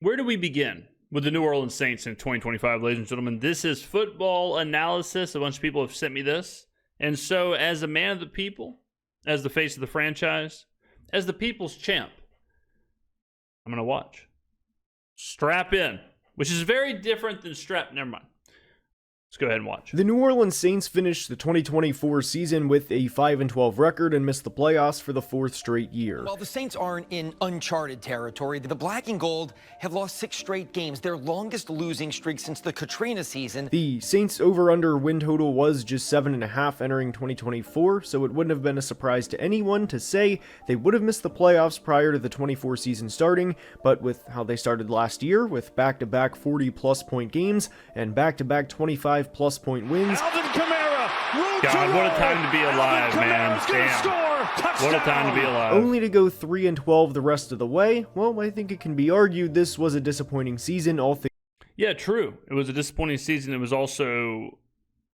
Where do we begin with the New Orleans Saints in 2025, ladies and gentlemen? This is football analysis. A bunch of people have sent me this. And so, as a man of the people, as the face of the franchise, as the people's champ, I'm going to watch. Strap in, which is very different than strap. Never mind. Let's go ahead and watch. The New Orleans Saints finished the 2024 season with a 5-12 record and missed the playoffs for the fourth straight year. While the Saints aren't in uncharted territory, the Black and Gold have lost 6 straight games, their longest losing streak since the Katrina season. The Saints over-under win total was just 7.5 entering 2024, so it wouldn't have been a surprise to anyone to say they would have missed the playoffs prior to the 24 season starting, but with how they started last year, with back-to-back 40-plus point games and back-to-back 25 plus point wins. God, what a time to be alive, man. Damn. What a time to be alive. Only to go 3-12 the rest of the way. Well, I think it can be argued this was a disappointing season, all things. Yeah, true. It was a disappointing season. It was also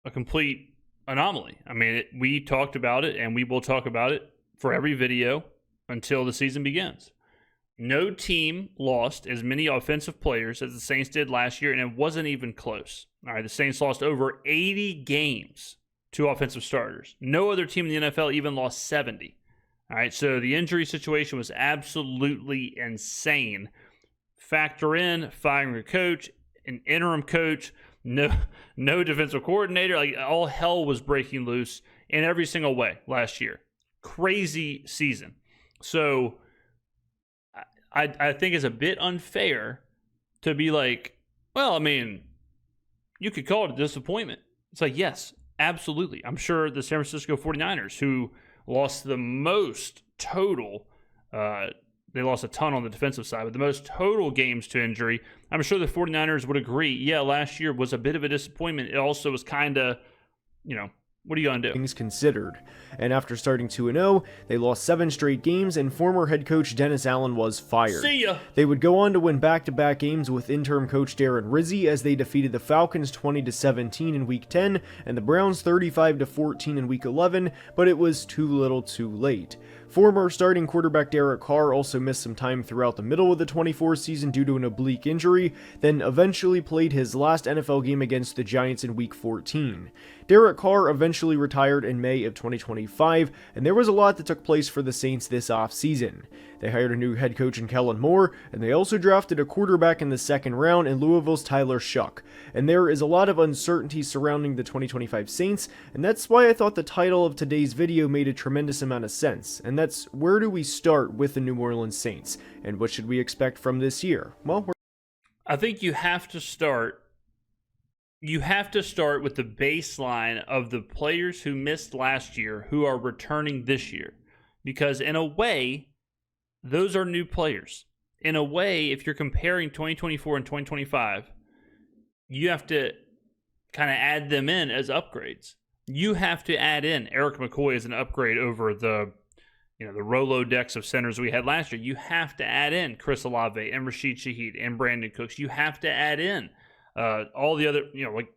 a complete anomaly. I mean, we talked about it, and we will talk about it for every video until the season begins. No team lost as many offensive players as the Saints did last year, and it wasn't even close. All right, the Saints lost over 80 games to offensive starters. No other team in the NFL even lost 70. All right, so the injury situation was absolutely insane. Factor in firing a coach, an interim coach, no defensive coordinator. Like, all hell was breaking loose in every single way last year. Crazy season. So I think it's a bit unfair to be like, well, I mean, you could call it a disappointment. It's like, yes, absolutely. I'm sure the San Francisco 49ers, who lost the most total, they lost a ton on the defensive side, but the most total games to injury, I'm sure the 49ers would agree, yeah, last year was a bit of a disappointment. It also was kind of, what are you going to do? Things considered. And after starting 2-0, they lost 7 straight games, and former head coach Dennis Allen was fired. See ya! They would go on to win back-to-back games with interim coach Darren Rizzi as they defeated the Falcons 20-17 in Week 10 and the Browns 35-14 in Week 11, but it was too little too late. Former starting quarterback Derek Carr also missed some time throughout the middle of the 24 season due to an oblique injury, then eventually played his last NFL game against the Giants in Week 14. Derek Carr eventually retired in May of 2025, and there was a lot that took place for the Saints this offseason. They hired a new head coach in Kellen Moore, and they also drafted a quarterback in the second round in Louisville's Tyler Shuck. And there is a lot of uncertainty surrounding the 2025 Saints, and that's why I thought the title of today's video made a tremendous amount of sense, and that's where do we start with the New Orleans Saints, and what should we expect from this year? Well, I think you have to start with the baseline of the players who missed last year who are returning this year. Because in a way, those are new players. In a way, if you're comparing 2024 and 2025, you have to kind of add them in as upgrades. You have to add in Eric McCoy as an upgrade over the Rolodex of centers we had last year. You have to add in Chris Olave and Rashid Shaheed and Brandon Cooks. You have to add in all the other, like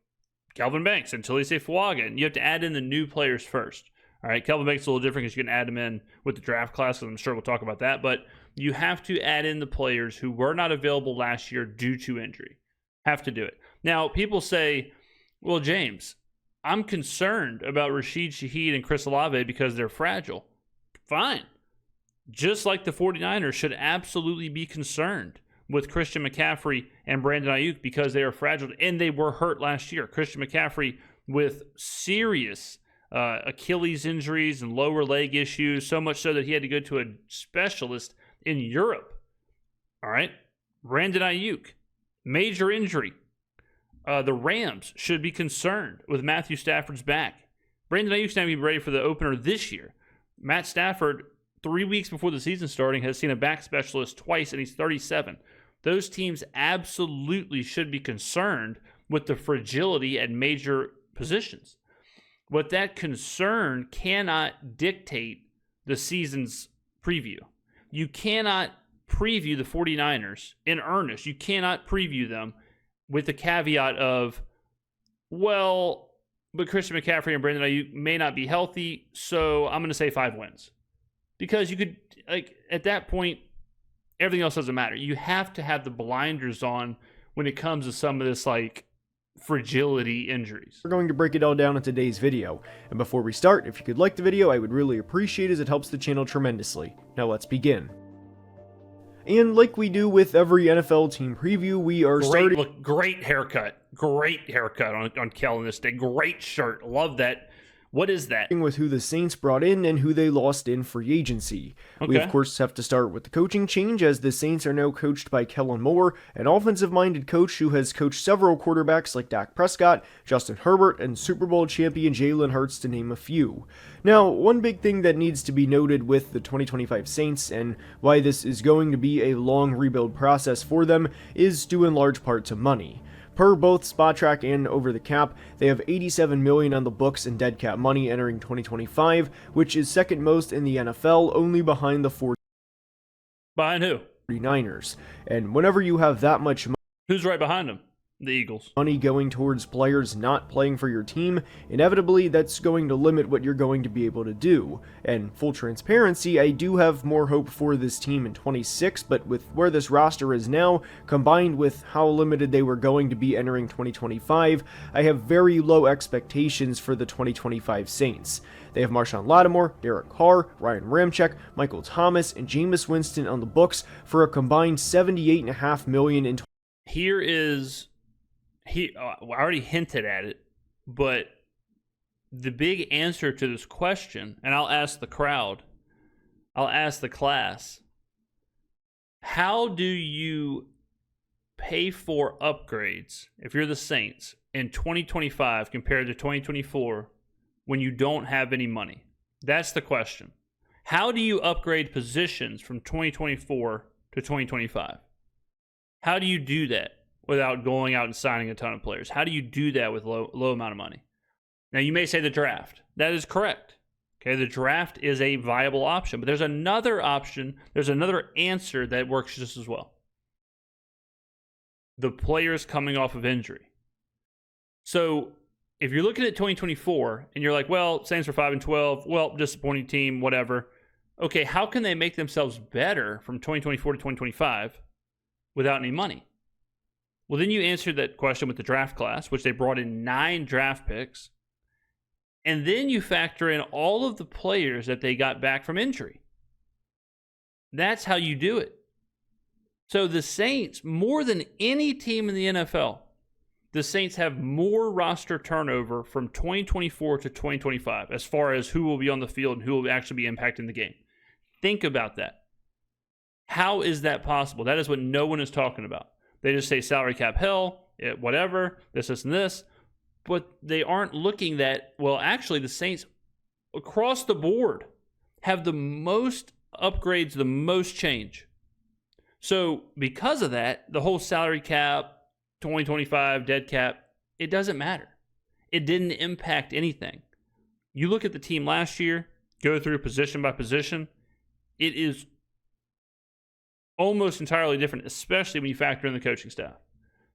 Calvin Banks and Talise Fuaga, and you have to add in the new players first. All right, Calvin Banks is a little different because you can add them in with the draft class, and I'm sure we'll talk about that. But you have to add in the players who were not available last year due to injury. Have to do it. Now, people say, well, James, I'm concerned about Rashid Shaheed and Chris Olave because they're fragile. Fine. Just like the 49ers should absolutely be concerned with Christian McCaffrey and Brandon Ayuk because they are fragile, and they were hurt last year. Christian McCaffrey with serious Achilles injuries and lower leg issues, so much so that he had to go to a specialist in Europe. All right? Brandon Ayuk, major injury. The Rams should be concerned with Matthew Stafford's back. Brandon Ayuk's not going to be ready for the opener this year. Matt Stafford, 3 weeks before the season starting, has seen a back specialist twice, and he's 37. Those teams absolutely should be concerned with the fragility at major positions. But that concern cannot dictate the season's preview. You cannot preview the 49ers in earnest. You cannot preview them with the caveat of, well, but Christian McCaffrey and Brandon Ayuk may not be healthy, so I'm going to say 5 wins. Because you could, at that point, everything else doesn't matter. You have to have the blinders on when it comes to some of this like fragility injuries. We're going to break it all down in today's video. And before we start, if you could like the video, I would really appreciate it as it helps the channel tremendously. Now let's begin. And like we do with every NFL team preview, we are starting... Look, great haircut. Great haircut on Kellen this day. Great shirt. Love that. What is that? With who the Saints brought in and who they lost in free agency. Okay. We of course have to start with the coaching change, as the Saints are now coached by Kellen Moore, an offensive-minded coach who has coached several quarterbacks like Dak Prescott, Justin Herbert, and Super Bowl champion Jalen Hurts, to name a few. Now, one big thing that needs to be noted with the 2025 Saints, and why this is going to be a long rebuild process for them, is due in large part to money. Per both SpotTrack and Over the Cap, they have $87 million on the books in dead cap money entering 2025, which is second most in the NFL, only behind the Behind who? 49ers. And whenever you have that much money... Who's right behind them? The Eagles. Money going towards players not playing for your team, inevitably that's going to limit what you're going to be able to do. And full transparency, I do have more hope for this team in 26, but with where this roster is now, combined with how limited they were going to be entering 2025, I have very low expectations for the 2025 Saints. They have Marshawn Lattimore, Derek Carr, Ryan Ramczyk, Michael Thomas, and Jameis Winston on the books for a combined $78.5 million in... I already hinted at it, but the big answer to this question, and I'll ask the crowd, I'll ask the class, how do you pay for upgrades if you're the Saints in 2025 compared to 2024 when you don't have any money? That's the question. How do you upgrade positions from 2024 to 2025? How do you do that without going out and signing a ton of players? How do you do that with low amount of money? Now, you may say the draft. That is correct. Okay, the draft is a viable option, but there's another option, there's another answer that works just as well. The players coming off of injury. So, if you're looking at 2024 and you're like, well, Saints are 5-12, well, disappointing team, whatever. Okay, how can they make themselves better from 2024 to 2025 without any money? Well, then you answered that question with the draft class, which they brought in 9 draft picks. And then you factor in all of the players that they got back from injury. That's how you do it. So the Saints, more than any team in the NFL, the Saints have more roster turnover from 2024 to 2025 as far as who will be on the field and who will actually be impacting the game. Think about that. How is that possible? That is what no one is talking about. They just say salary cap hell, whatever, this, and this. But they aren't looking that, well, actually, the Saints across the board have the most upgrades, the most change. So because of that, the whole salary cap, 2025, dead cap, it doesn't matter. It didn't impact anything. You look at the team last year, go through position by position, it is almost entirely different, especially when you factor in the coaching staff.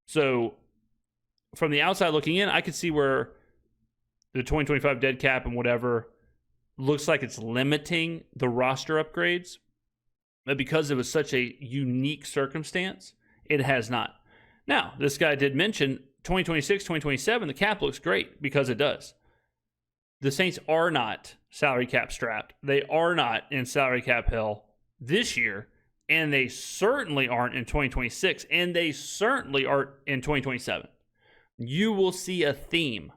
So from the outside looking in, I could see where the 2025 dead cap and whatever looks like it's limiting the roster upgrades. But because it was such a unique circumstance, it has not. Now, this guy did mention 2026, 2027, the cap looks great because it does. The Saints are not salary cap strapped. They are not in salary cap hell this year. And they certainly aren't in 2026, and they certainly aren't in 2027. You will see a theme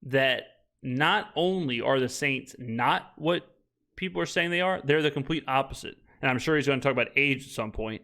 that not only are the Saints not what people are saying they are, they're the complete opposite. And I'm sure he's going to talk about age at some point.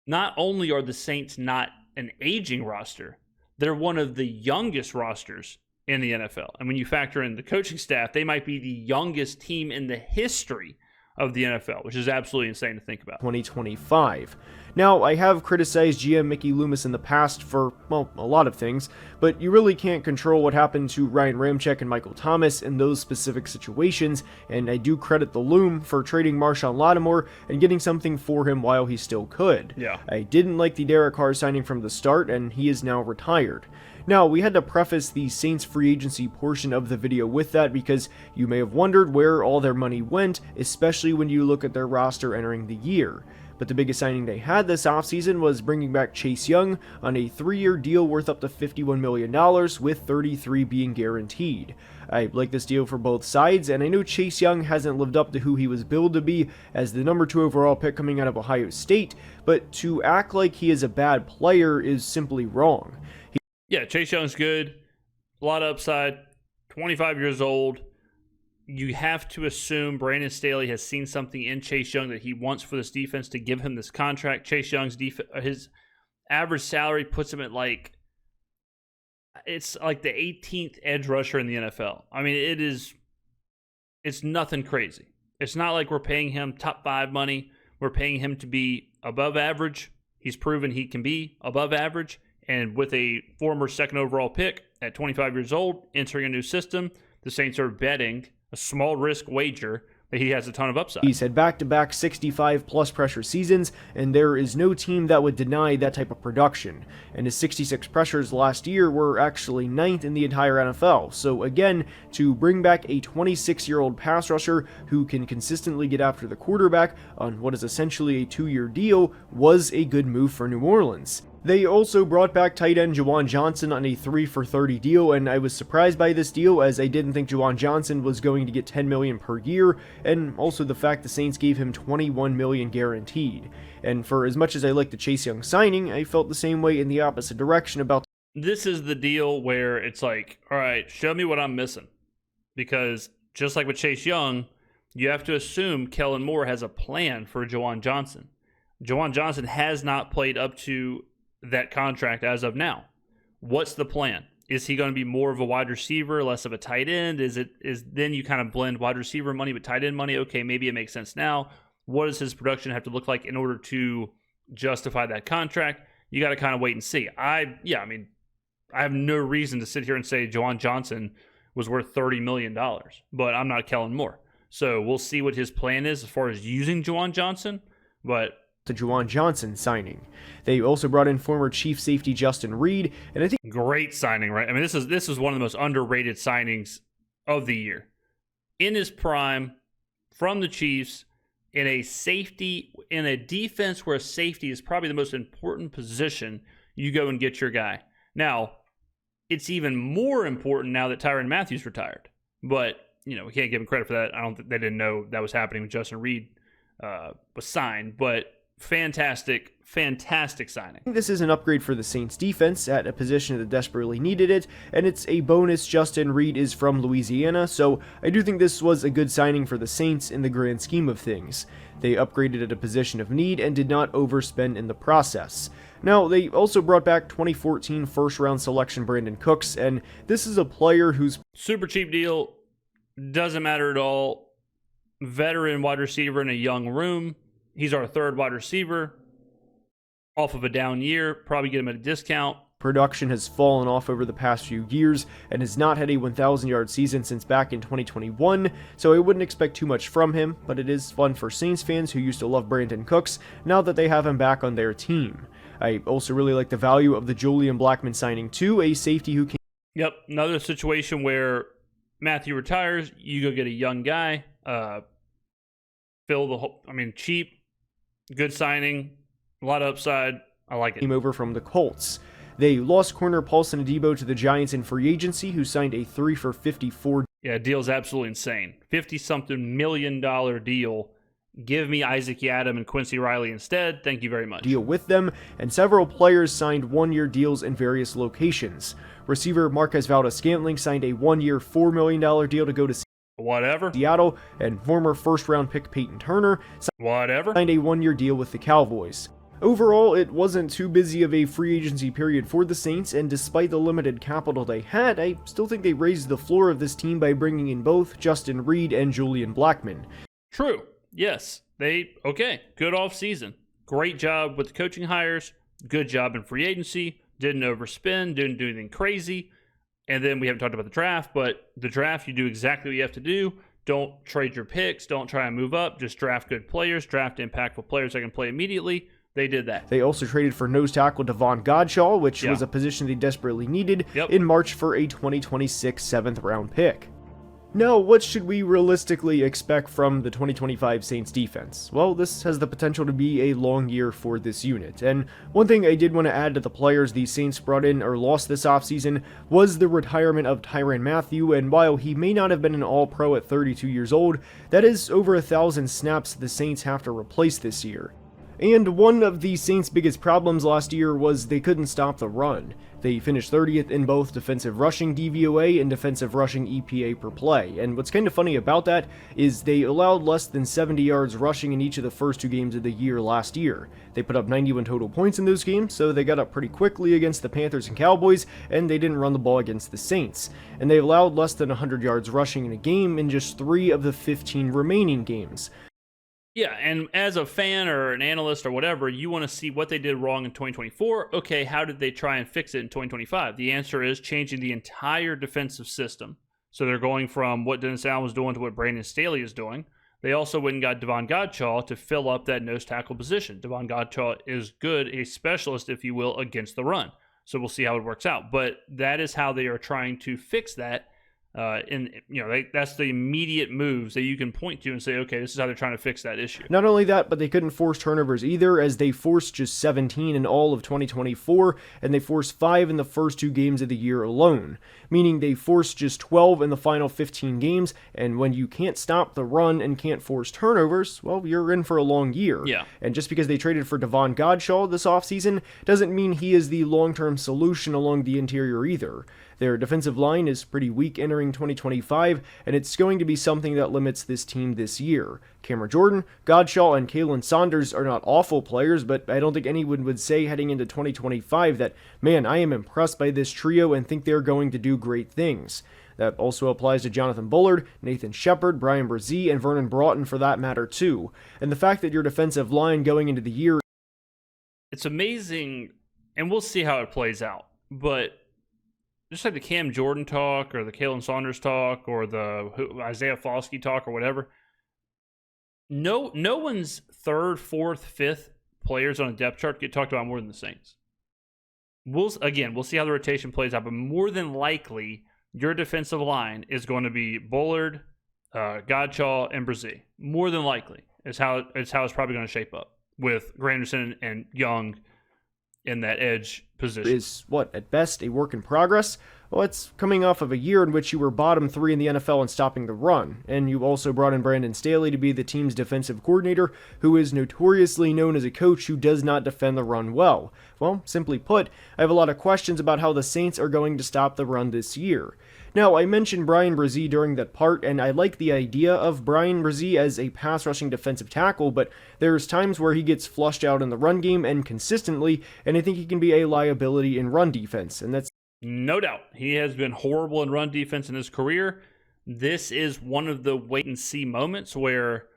Not only are the Saints not an aging roster, they're one of the youngest rosters in the NFL. And when you factor in the coaching staff, they might be the youngest team in the history of the NFL, which is absolutely insane to think about. 2025. Now, I have criticized GM Mickey Loomis in the past for, well, a lot of things, but you really can't control what happened to Ryan Ramczyk and Michael Thomas in those specific situations, and I do credit the Loom for trading Marshawn Lattimore and getting something for him while he still could. Yeah. I didn't like the Derek Carr signing from the start, and he is now retired. Now, we had to preface the Saints free agency portion of the video with that because you may have wondered where all their money went, especially when you look at their roster entering the year. But the biggest signing they had this offseason was bringing back Chase Young on a 3-year deal worth up to $51 million, with 33 being guaranteed. I like this deal for both sides, and I know Chase Young hasn't lived up to who he was billed to be as the number 2 overall pick coming out of Ohio State, but to act like he is a bad player is simply wrong. Yeah, Chase Young's good, a lot of upside, 25 years old. You have to assume Brandon Staley has seen something in Chase Young that he wants for this defense to give him this contract. Chase Young's his average salary puts him at it's like the 18th edge rusher in the NFL. I mean, it's nothing crazy. It's not like we're paying him top 5 money. We're paying him to be above average. He's proven he can be above average. And with a former 2nd overall pick at 25 years old, entering a new system, the Saints are betting a small risk wager that he has a ton of upside. He's had back-to-back 65-plus pressure seasons, and there is no team that would deny that type of production. And his 66 pressures last year were actually 9th in the entire NFL. So again, to bring back a 26-year-old pass rusher who can consistently get after the quarterback on what is essentially a 2-year deal was a good move for New Orleans. They also brought back tight end Juwan Johnson on a 3-for-30 deal, and I was surprised by this deal as I didn't think Juwan Johnson was going to get $10 million per year, and also the fact the Saints gave him $21 million guaranteed. And for as much as I like the Chase Young signing, I felt the same way in the opposite direction about this is the deal where it's like, all right, show me what I'm missing. Because just like with Chase Young, you have to assume Kellen Moore has a plan for Juwan Johnson. Juwan Johnson has not played up to that contract as of now. What's the plan? Is he going to be more of a wide receiver, less of a tight end? Is then you kind of blend wide receiver money with tight end money? Okay, maybe it makes sense now. What does his production have to look like in order to justify that contract? You got to kind of wait and see. I have no reason to sit here and say Juwan Johnson was worth $30 million, but I'm not Kellen Moore. So we'll see what his plan is as far as using Juwan Johnson, but the Juwan Johnson signing. They also brought in former Chief safety Justin Reed, and I think great signing, right? I mean, this is one of the most underrated signings of the year. In his prime, from the Chiefs, in a defense where safety is probably the most important position, you go and get your guy. Now, it's even more important now that Tyrann Mathieu retired, but we can't give him credit for that. I don't think they didn't know that was happening when Justin Reed was signed, but fantastic signing. This is an upgrade for the Saints defense at a position that desperately needed it, and it's a bonus Justin Reed is from Louisiana, so I do think this was a good signing for the Saints in the grand scheme of things. They upgraded at a position of need and did not overspend in the process. Now, they also brought back 2014 first-round selection Brandon Cooks, and this is a player who's super cheap deal, doesn't matter at all. Veteran wide receiver in a young room. He's our 3rd wide receiver off of a down year. Probably get him at a discount. Production has fallen off over the past few years and has not had a 1,000-yard season since back in 2021, so I wouldn't expect too much from him, but it is fun for Saints fans who used to love Brandon Cooks now that they have him back on their team. I also really like the value of the Julian Blackmon signing too, a safety who can... Yep, another situation where Mathieu retires, you go get a young guy, fill the whole... cheap. Good signing, a lot of upside. I like it. Came over from the Colts. They lost corner Paulson Adebo to the Giants in free agency, who signed a 3-for-54. Yeah, deal's absolutely insane. $50-something million deal. Give me Isaac Yiadom and Quincy Riley instead. Thank you very much. Deal with them, and several players signed 1-year deals in various locations. Receiver Marquez Valdes-Scantling signed a 1-year $4 million deal to go to Seattle, and former first-round pick Peyton Turner signed a 1-year deal with the Cowboys. Overall, it wasn't too busy of a free agency period for the Saints, and despite the limited capital they had, I still think they raised the floor of this team by bringing in both Justin Reed and Julian Blackmon. True. Yes. Good offseason. Great job with the coaching hires. Good job in free agency. Didn't overspend. Didn't do anything crazy. And then we haven't talked about the draft, but the draft, you do exactly what you have to do. Don't trade your picks. Don't try and move up. Just draft good players. Draft impactful players that can play immediately. They did that. They also traded for nose tackle Devon Godshaw, which was a position they desperately needed in March for a 2026 7th-round pick. Now, what should we realistically expect from the 2025 Saints defense? Well, this has the potential to be a long year for this unit, and one thing I did want to add to the players the Saints brought in or lost this offseason was the retirement of Tyrann Mathieu, and while he may not have been an All-Pro at 32 years old, that is over 1,000 snaps the Saints have to replace this year. And one of the Saints' biggest problems last year was they couldn't stop the run. They finished 30th in both defensive rushing DVOA and defensive rushing EPA per play, and what's kind of funny about that is they allowed less than 70 yards rushing in each of the first 2 games of the year last year. They put up 91 total points in those games, so they got up pretty quickly against the Panthers and Cowboys, and they didn't run the ball against the Saints. And they allowed less than 100 yards rushing in a game in just 3 of the 15 remaining games. Yeah, and as a fan or an analyst or whatever, you want to see what they did wrong in 2024. Okay, how did they try and fix it in 2025? The answer is changing the entire defensive system. So they're going from what Dennis Allen was doing to what Brandon Staley is doing. They also went and got Devon Godchaux to fill up that nose tackle position. Devon Godchaux is good, a specialist, if you will, against the run. So we'll see how it works out. But that is how they are trying to fix that. That's the immediate moves that you can point to and say, okay, this is how they're trying to fix that issue. Not only that, but they couldn't force turnovers either, as they forced just 17 in all of 2024, and they forced 5 in the first 2 games of the year alone, meaning they forced just 12 in the final 15 games, and when you can't stop the run and can't force turnovers, well, you're in for a long year. Yeah. And just because they traded for Devon Godchaux this offseason doesn't mean he is the long-term solution along the interior either. Their defensive line is pretty weak entering 2025, and it's going to be something that limits this team this year. Cameron Jordan, Godchaux, and Kalen Saunders are not awful players, but I don't think anyone would say heading into 2025 that, man, I am impressed by this trio and think they're going to do great things. That also applies to Jonathan Bullard, Nathan Shepard, Brian Brzee, and Vernon Broughton for that matter too. And the fact that your defensive line going into the year... It's amazing, and we'll see how it plays out, but just like the Cam Jordan talk or the Kalen Saunders talk or the Isaiah Foskey talk or whatever, no one's third, fourth, fifth players on a depth chart get talked about more than the Saints. We'll see how the rotation plays out, but more than likely, your defensive line is going to be Bullard, Godchaux, and Brzee. More than likely is how it's probably going to shape up with Granderson and Young in that edge position. Is what, at best, a work in progress? Well, it's coming off of a year in which you were bottom 3 in the NFL in stopping the run, and you also brought in Brandon Staley to be the team's defensive coordinator, who is notoriously known as a coach who does not defend the run well. Well, simply put, I have a lot of questions about how the Saints are going to stop the run this year. Now, I mentioned Brian Brzee during that part, and I like the idea of Brian Brzee as a pass-rushing defensive tackle, but there's times where he gets flushed out in the run game and consistently, and I think he can be a liability in run defense, and that's no doubt. He has been horrible in run defense in his career. This is one of the wait-and-see moments where,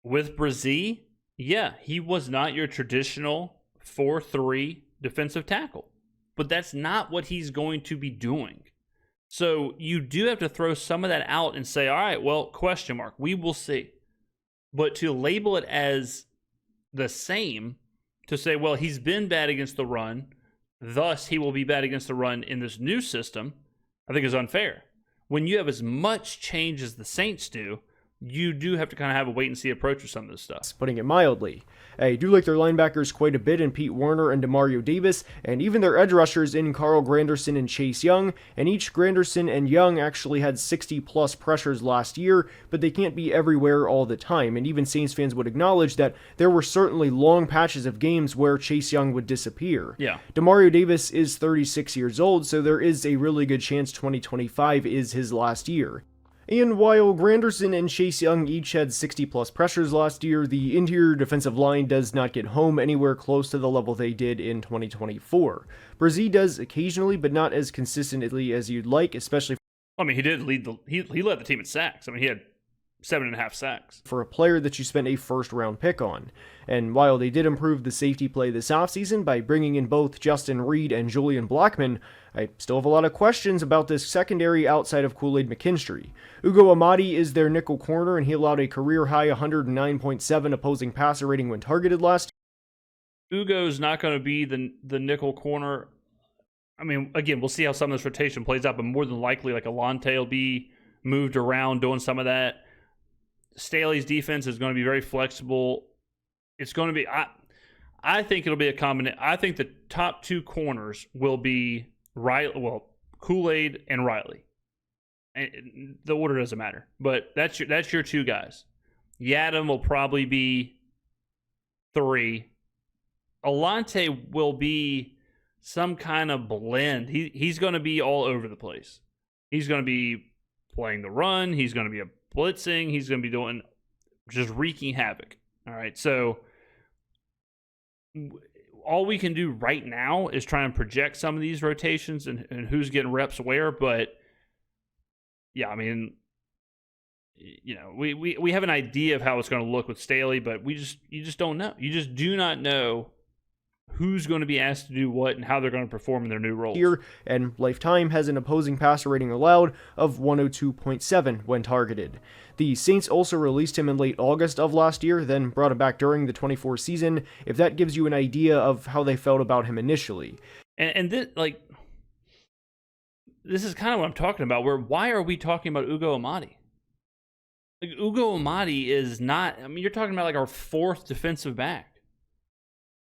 with Brzee, he was not your traditional 4-3 defensive tackle, but that's not what he's going to be doing. So you do have to throw some of that out and say, all right, well, question mark, we will see. But to label it as the same, to say, well, he's been bad against the run, thus he will be bad against the run in this new system, I think is unfair. When you have as much change as the Saints do, you do have to kind of have a wait-and-see approach with some of this stuff. Putting it mildly. I do like their linebackers quite a bit in Pete Werner and Demario Davis, and even their edge rushers in Carl Granderson and Chase Young, and each Granderson and Young actually had 60-plus pressures last year, but they can't be everywhere all the time, and even Saints fans would acknowledge that there were certainly long patches of games where Chase Young would disappear. Yeah. Demario Davis is 36 years old, so there is a really good chance 2025 is his last year. And while Granderson and Chase Young each had 60-plus pressures last year, the interior defensive line does not get home anywhere close to the level they did in 2024. Brzee does occasionally, but not as consistently as you'd like, especially... I mean, he did lead he led the team in sacks. I mean, he had 7.5 sacks. For a player that you spent a first-round pick on. And while they did improve the safety play this offseason by bringing in both Justin Reed and Julian Blackmon, I still have a lot of questions about this secondary outside of Kool-Aid McKinstry. Ugo Amadi is their nickel corner, and he allowed a career-high 109.7 opposing passer rating when targeted last year. Ugo's not going to be the nickel corner. I mean, again, we'll see how some of this rotation plays out, but more than likely, like Alante will be moved around doing some of that. Staley's defense is going to be very flexible. It's going to be I think it'll be a combination. I think the top two corners will be Kool-Aid and Riley. And the order doesn't matter, but that's your two guys. Yadam will probably be 3. Alante will be some kind of blend. He's going to be all over the place. He's going to be playing the run. He's going to be blitzing. He's going to be doing just wreaking havoc. All right, so all we can do right now is try and project some of these rotations and who's getting reps where. But yeah, I mean, you know, we have an idea of how it's going to look with Staley, but you just don't know. You just do not know who's going to be asked to do what and how they're going to perform in their new roles. Here, and Lifetime has an opposing passer rating allowed of 102.7 when targeted. The Saints also released him in late August of last year, then brought him back during the 24 season, if that gives you an idea of how they felt about him initially. And this, this is kind of what I'm talking about, why are we talking about Ugo Amadi? Like, Ugo Amadi is not, I mean, you're talking about like our 4th defensive back.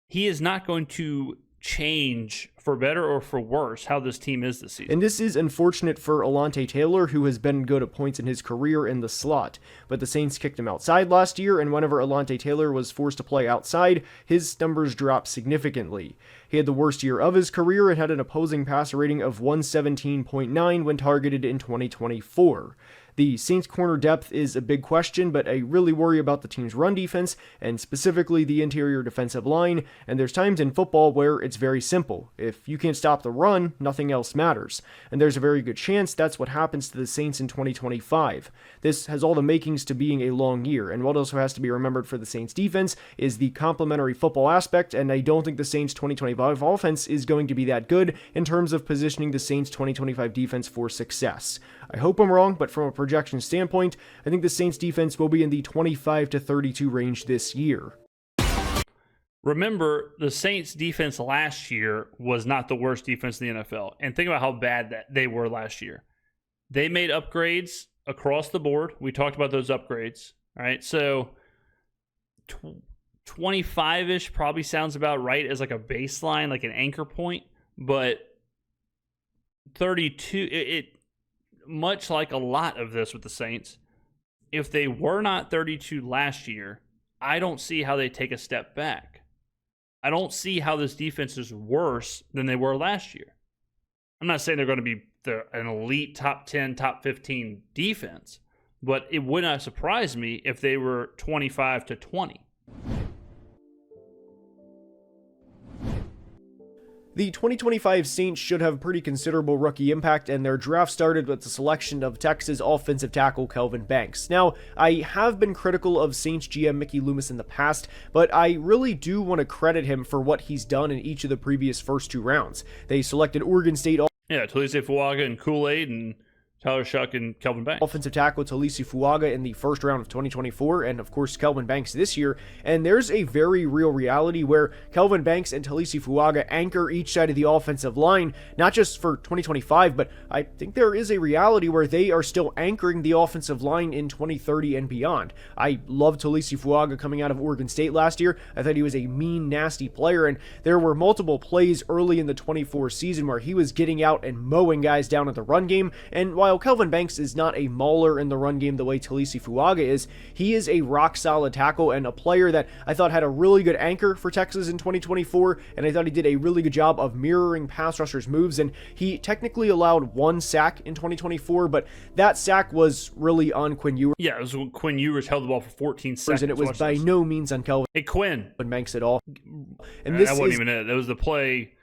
He is not going to change for better or for worse how this team is this season. And this is unfortunate for Alante Taylor, who has been good at points in his career in the slot. But the Saints kicked him outside last year, and whenever Alante Taylor was forced to play outside, his numbers dropped significantly. He had the worst year of his career and had an opposing passer rating of 117.9 when targeted in 2024. The Saints' corner depth is a big question, but I really worry about the team's run defense, and specifically the interior defensive line, and there's times in football where it's very simple. If you can't stop the run, nothing else matters, and there's a very good chance that's what happens to the Saints in 2025. This has all the makings to being a long year, and what also has to be remembered for the Saints' defense is the complementary football aspect, and I don't think the Saints' 2025 offense is going to be that good in terms of positioning the Saints' 2025 defense for success. I hope I'm wrong, but from a projection standpoint, I think the Saints defense will be in the 25 to 32 range this year. Remember, the Saints defense last year was not the worst defense in the NFL. And think about how bad that they were last year. They made upgrades across the board. We talked about those upgrades. All right, so 25-ish probably sounds about right as like a baseline, like an anchor point. But 32, it much like a lot of this with the Saints, if they were not 32 last year, I don't see how they take a step back. I don't see how this defense is worse than they were last year. I'm not saying they're going to be an elite top 10, top 15 defense, but it would not surprise me if they were 25 to 20. The 2025 Saints should have pretty considerable rookie impact, and their draft started with the selection of Texas offensive tackle Kelvin Banks. Now, I have been critical of Saints GM Mickey Loomis in the past, but I really do want to credit him for what he's done in each of the previous first 2 rounds. They selected Oregon State Talise Fuaga and Kool-Aid and Tyler Shuck and Kelvin Banks. Offensive tackle Talise Fuaga in the first round of 2024, and of course Kelvin Banks this year. And there's a very real reality where Kelvin Banks and Talise Fuaga anchor each side of the offensive line, not just for 2025, but I think there is a reality where they are still anchoring the offensive line in 2030 and beyond. I love Talise Fuaga coming out of Oregon State last year. I thought he was a mean, nasty player, and there were multiple plays early in the 24 season where he was getting out and mowing guys down at the run game. And while Kelvin Banks is not a mauler in the run game the way Talise Fuaga is, he is a rock-solid tackle and a player that I thought had a really good anchor for Texas in 2024, and I thought he did a really good job of mirroring pass rushers' moves, and he technically allowed 1 sack in 2024, but that sack was really on Quinn Ewers. Yeah, it was when Quinn Ewers held the ball for 14 seconds. And it was by no means on Kelvin Quinn Banks at all. And this wasn't even it. That was the play.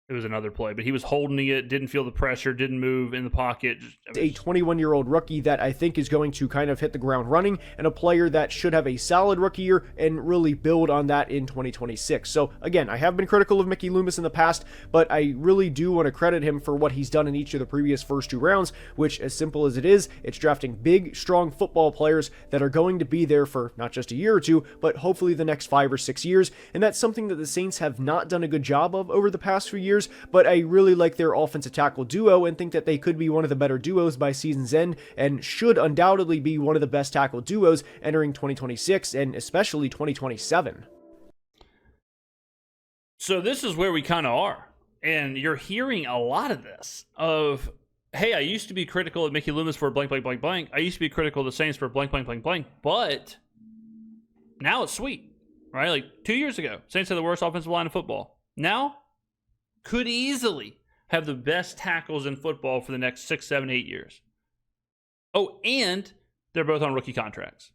It was another play, but he was holding it, didn't feel the pressure, didn't move in the pocket. A 21-year-old rookie that I think is going to kind of hit the ground running, and a player that should have a solid rookie year and really build on that in 2026. So again, I have been critical of Mickey Loomis in the past, but I really do want to credit him for what he's done in each of the previous first 2 rounds, which, as simple as it is, it's drafting big, strong football players that are going to be there for not just a year or 2, but hopefully the next 5 or 6 years, and that's something that the Saints have not done a good job of over the past few years. years, but I really like their offensive tackle duo and think that they could be one of the better duos by season's end and should undoubtedly be one of the best tackle duos entering 2026 and especially 2027. So this is where we kind of are. And you're hearing a lot of this of, hey, I used to be critical of Mickey Loomis for blank, blank, blank, blank. I used to be critical of the Saints for blank, blank, blank, blank. But now it's sweet, right? Like 2 years ago, Saints had the worst offensive line in football. Now, could easily have the best tackles in football for the next 6, 7, 8 years. Oh, and they're both on rookie contracts.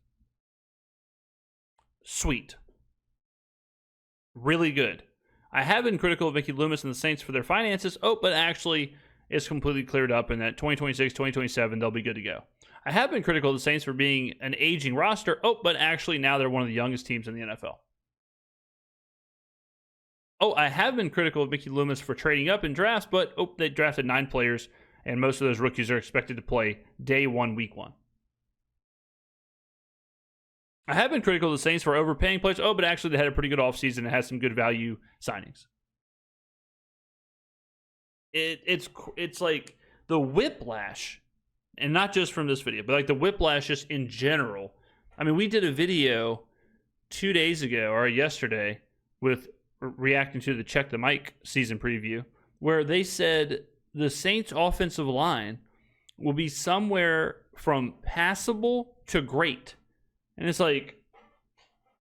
Sweet. Really good. I have been critical of Mickey Loomis and the Saints for their finances. Oh, but actually, it's completely cleared up, and that 2026, 2027, they'll be good to go. I have been critical of the Saints for being an aging roster. Oh, but actually, now they're one of the youngest teams in the NFL. Oh, I have been critical of Mickey Loomis for trading up in drafts, but they drafted 9 players, and most of those rookies are expected to play day 1, week 1. I have been critical of the Saints for overpaying players. Oh, but actually they had a pretty good offseason and had some good value signings. It's like the whiplash, and not just from this video, but like the whiplash just in general. I mean, we did a video 2 days ago or yesterday with reacting to the Check the Mic season preview, where they said the Saints offensive line will be somewhere from passable to great. And it's like,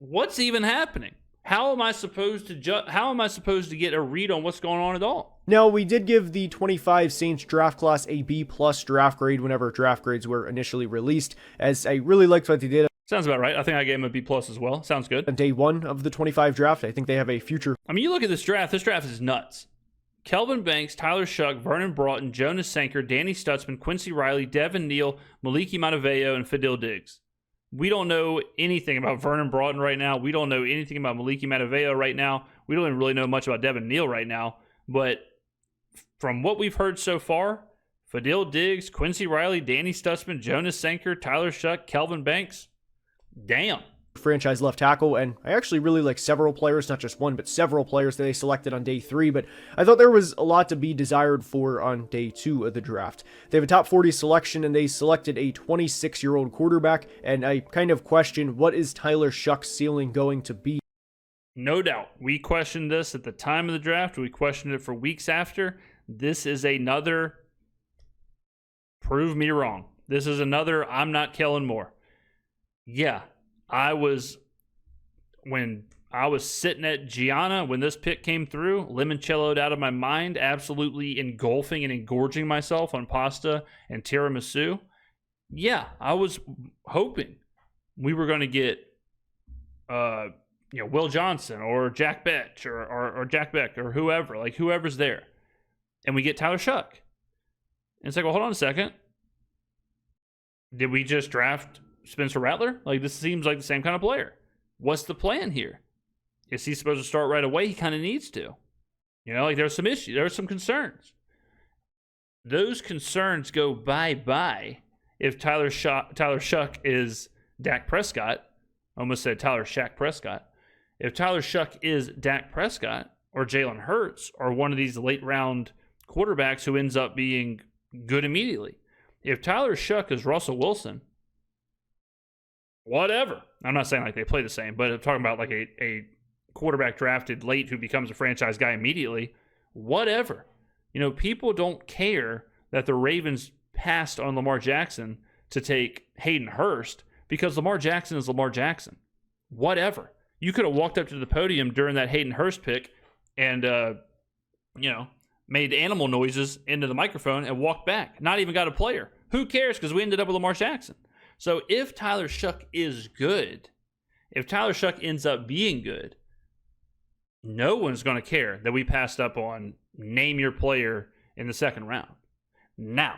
what's even happening? How am I supposed to get a read on what's going on at all? Now, we did give the 25 Saints draft class a B+ draft grade whenever draft grades were initially released, as I really liked what they did. Sounds about right. I think I gave him a B+ as well. Sounds good. On day 1 of the 25 draft, I think they have a future. I mean, you look at this draft is nuts. Kelvin Banks, Tyler Shuck, Vernon Broughton, Jonas Sanker, Danny Stutzman, Quincy Riley, Devin Neal, Maliki Mataveo, and Fadil Diggs. We don't know anything about Vernon Broughton right now. We don't know anything about Maliki Mataveo right now. We don't even really know much about Devin Neal right now. But from what we've heard so far, Fadil Diggs, Quincy Riley, Danny Stutzman, Jonas Sanker, Tyler Shuck, Kelvin Banks. Damn. Franchise left tackle, and I actually really like several players, not just one, but several players that they selected on day 3, but I thought there was a lot to be desired for on day 2 of the draft. They have a top 40 selection, and they selected a 26-year-old quarterback, and I kind of question, what is Tyler Shuck's ceiling going to be? No doubt. We questioned this at the time of the draft. We questioned it for weeks after. This is another prove me wrong. This is another I'm not Kellen Moore. Yeah. When I was sitting at Gianna, when this pick came through, limoncelloed out of my mind, absolutely engulfing and engorging myself on pasta and tiramisu. Yeah, I was hoping we were going to get, Will Johnson or Jack Betch or Jack Beck or whoever, like whoever's there. And we get Tyler Shuck. And it's like, well, hold on a second. Did we just draft Spencer Rattler? Like, this seems like the same kind of player. What's the plan here? Is he supposed to start right away? He kind of needs to. There's some issues. There's some concerns. Those concerns go bye-bye if Tyler Shuck is Dak Prescott. I almost said Tyler Shaq Prescott. If Tyler Shuck is Dak Prescott or Jalen Hurts or one of these late-round quarterbacks who ends up being good immediately. If Tyler Shuck is Russell Wilson, whatever. I'm not saying like they play the same, but I'm talking about like a quarterback drafted late who becomes a franchise guy immediately. Whatever. People don't care that the Ravens passed on Lamar Jackson to take Hayden Hurst because Lamar Jackson is Lamar Jackson. Whatever. You could have walked up to the podium during that Hayden Hurst pick and, made animal noises into the microphone and walked back. Not even got a player. Who cares? Because we ended up with Lamar Jackson. So if Tyler Shuck is good, if Tyler Shuck ends up being good, no one's going to care that we passed up on name your player in the second round. Now,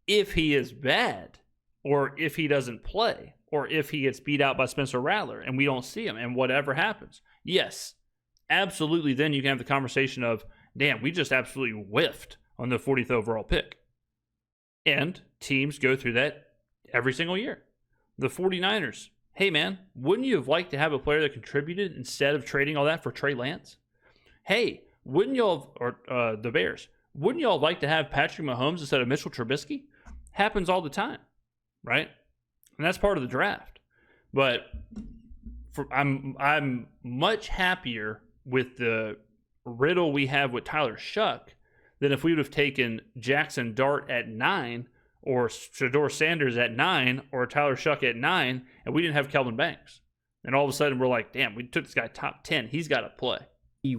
if he is bad, or if he doesn't play, or if he gets beat out by Spencer Rattler and we don't see him and whatever happens, yes, absolutely, then you can have the conversation of, damn, we just absolutely whiffed on the 40th overall pick. And teams go through that every single year. The 49ers, hey man, wouldn't you have liked to have a player that contributed instead of trading all that for Trey Lance? Hey, wouldn't y'all, or the Bears, wouldn't y'all like to have Patrick Mahomes instead of Mitchell Trubisky? Happens all the time, right? And that's part of the draft. But I'm much happier with the riddle we have with Tyler Shuck than if we would have taken Jackson Dart at 9 or Shador Sanders at 9 or Tyler Shuck at 9 and we didn't have Kelvin Banks. And all of a sudden we're like, damn, we took this guy top 10. He's got to play.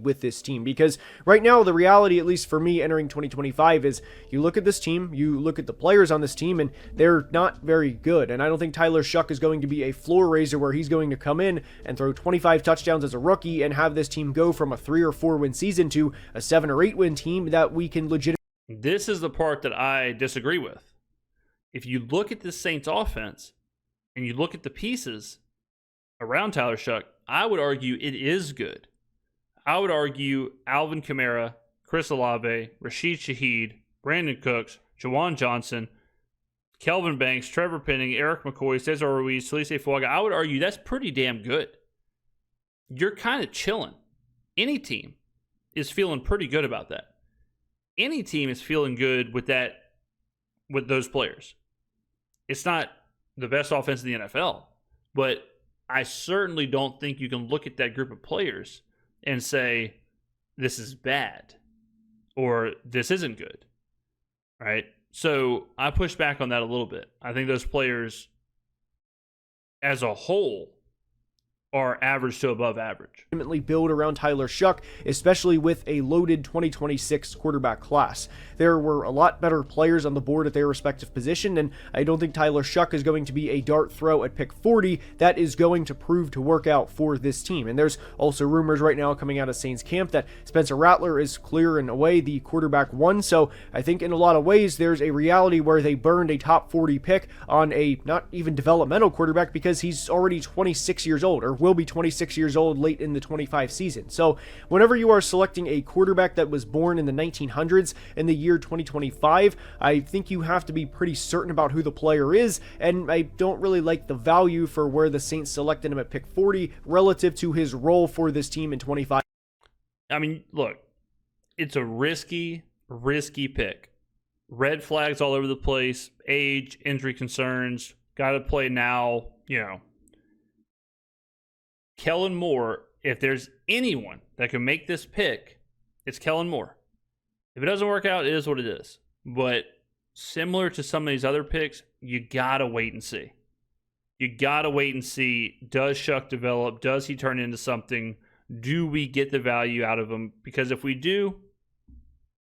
With this team, because right now the reality, at least for me entering 2025, is you look at this team, you look at the players on this team, and they're not very good. And I don't think Tyler Shuck is going to be a floor raiser where he's going to come in and throw 25 touchdowns as a rookie and have this team go from a 3 or 4 win season to a 7 or 8 win team that we can legitimately. This is the part that I disagree with. If you look at the Saints offense and you look at the pieces around Tyler Shuck, I would argue it is good. I would argue Alvin Kamara, Chris Olave, Rashid Shaheed, Brandon Cooks, Jawan Johnson, Kelvin Banks, Trevor Penning, Eric McCoy, Cesar Ruiz, Talise Fuaga. I would argue that's pretty damn good. You're kind of chilling. Any team is feeling pretty good about that. Any team is feeling good with that, with those players. It's not the best offense in the NFL, but I certainly don't think you can look at that group of players and say, this is bad, or this isn't good, right? So I push back on that a little bit. I think those players, as a whole, are average to above average. Build around Tyler Shuck, especially with a loaded 2026 quarterback class. There were a lot better players on the board at their respective position, and I don't think Tyler Shuck is going to be a dart throw at pick 40 that is going to prove to work out for this team. And there's also rumors right now coming out of Saints camp that Spencer Rattler is clear and away the quarterback 1, so I think in a lot of ways there's a reality where they burned a top 40 pick on a not even developmental quarterback because he's already 26 years old, or will be 26 years old late in the 25 season. So whenever you are selecting a quarterback that was born in the 1900s in the year 2025, I think you have to be pretty certain about who the player is, and I don't really like the value for where the Saints selected him at pick 40 relative to his role for this team in 25. I mean, look, it's a risky pick. Red flags all over the place, age, injury concerns, got to play now, Kellen Moore, if there's anyone that can make this pick, it's Kellen Moore. If it doesn't work out, it is what it is. But similar to some of these other picks, you got to wait and see. You got to wait and see, does Shuck develop? Does he turn into something? Do we get the value out of him? Because if we do,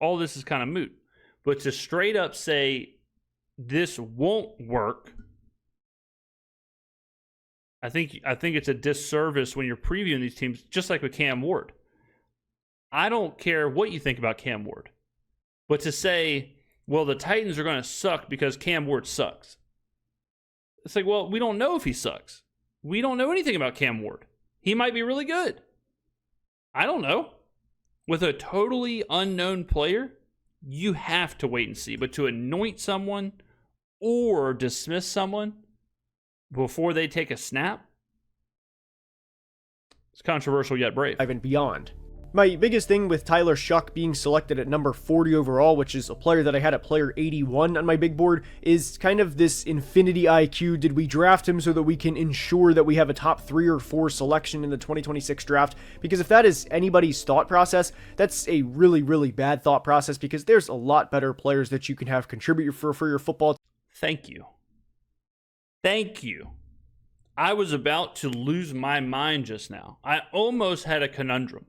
all this is kind of moot. But to straight up say, this won't work, I think it's a disservice when you're previewing these teams, just like with Cam Ward. I don't care what you think about Cam Ward. But to say, well, the Titans are going to suck because Cam Ward sucks. It's like, well, we don't know if he sucks. We don't know anything about Cam Ward. He might be really good. I don't know. With a totally unknown player, you have to wait and see. But to anoint someone or dismiss someone before they take a snap, it's controversial yet brave. And beyond. My biggest thing with Tyler Shuck being selected at number 40 overall, which is a player that I had at player 81 on my big board, is kind of this infinity IQ. Did we draft him so that we can ensure that we have a top 3 or 4 selection in the 2026 draft? Because if that is anybody's thought process, that's a really, really bad thought process, because there's a lot better players that you can have contribute for your football. Thank you. I was about to lose my mind just now. I almost had a conundrum.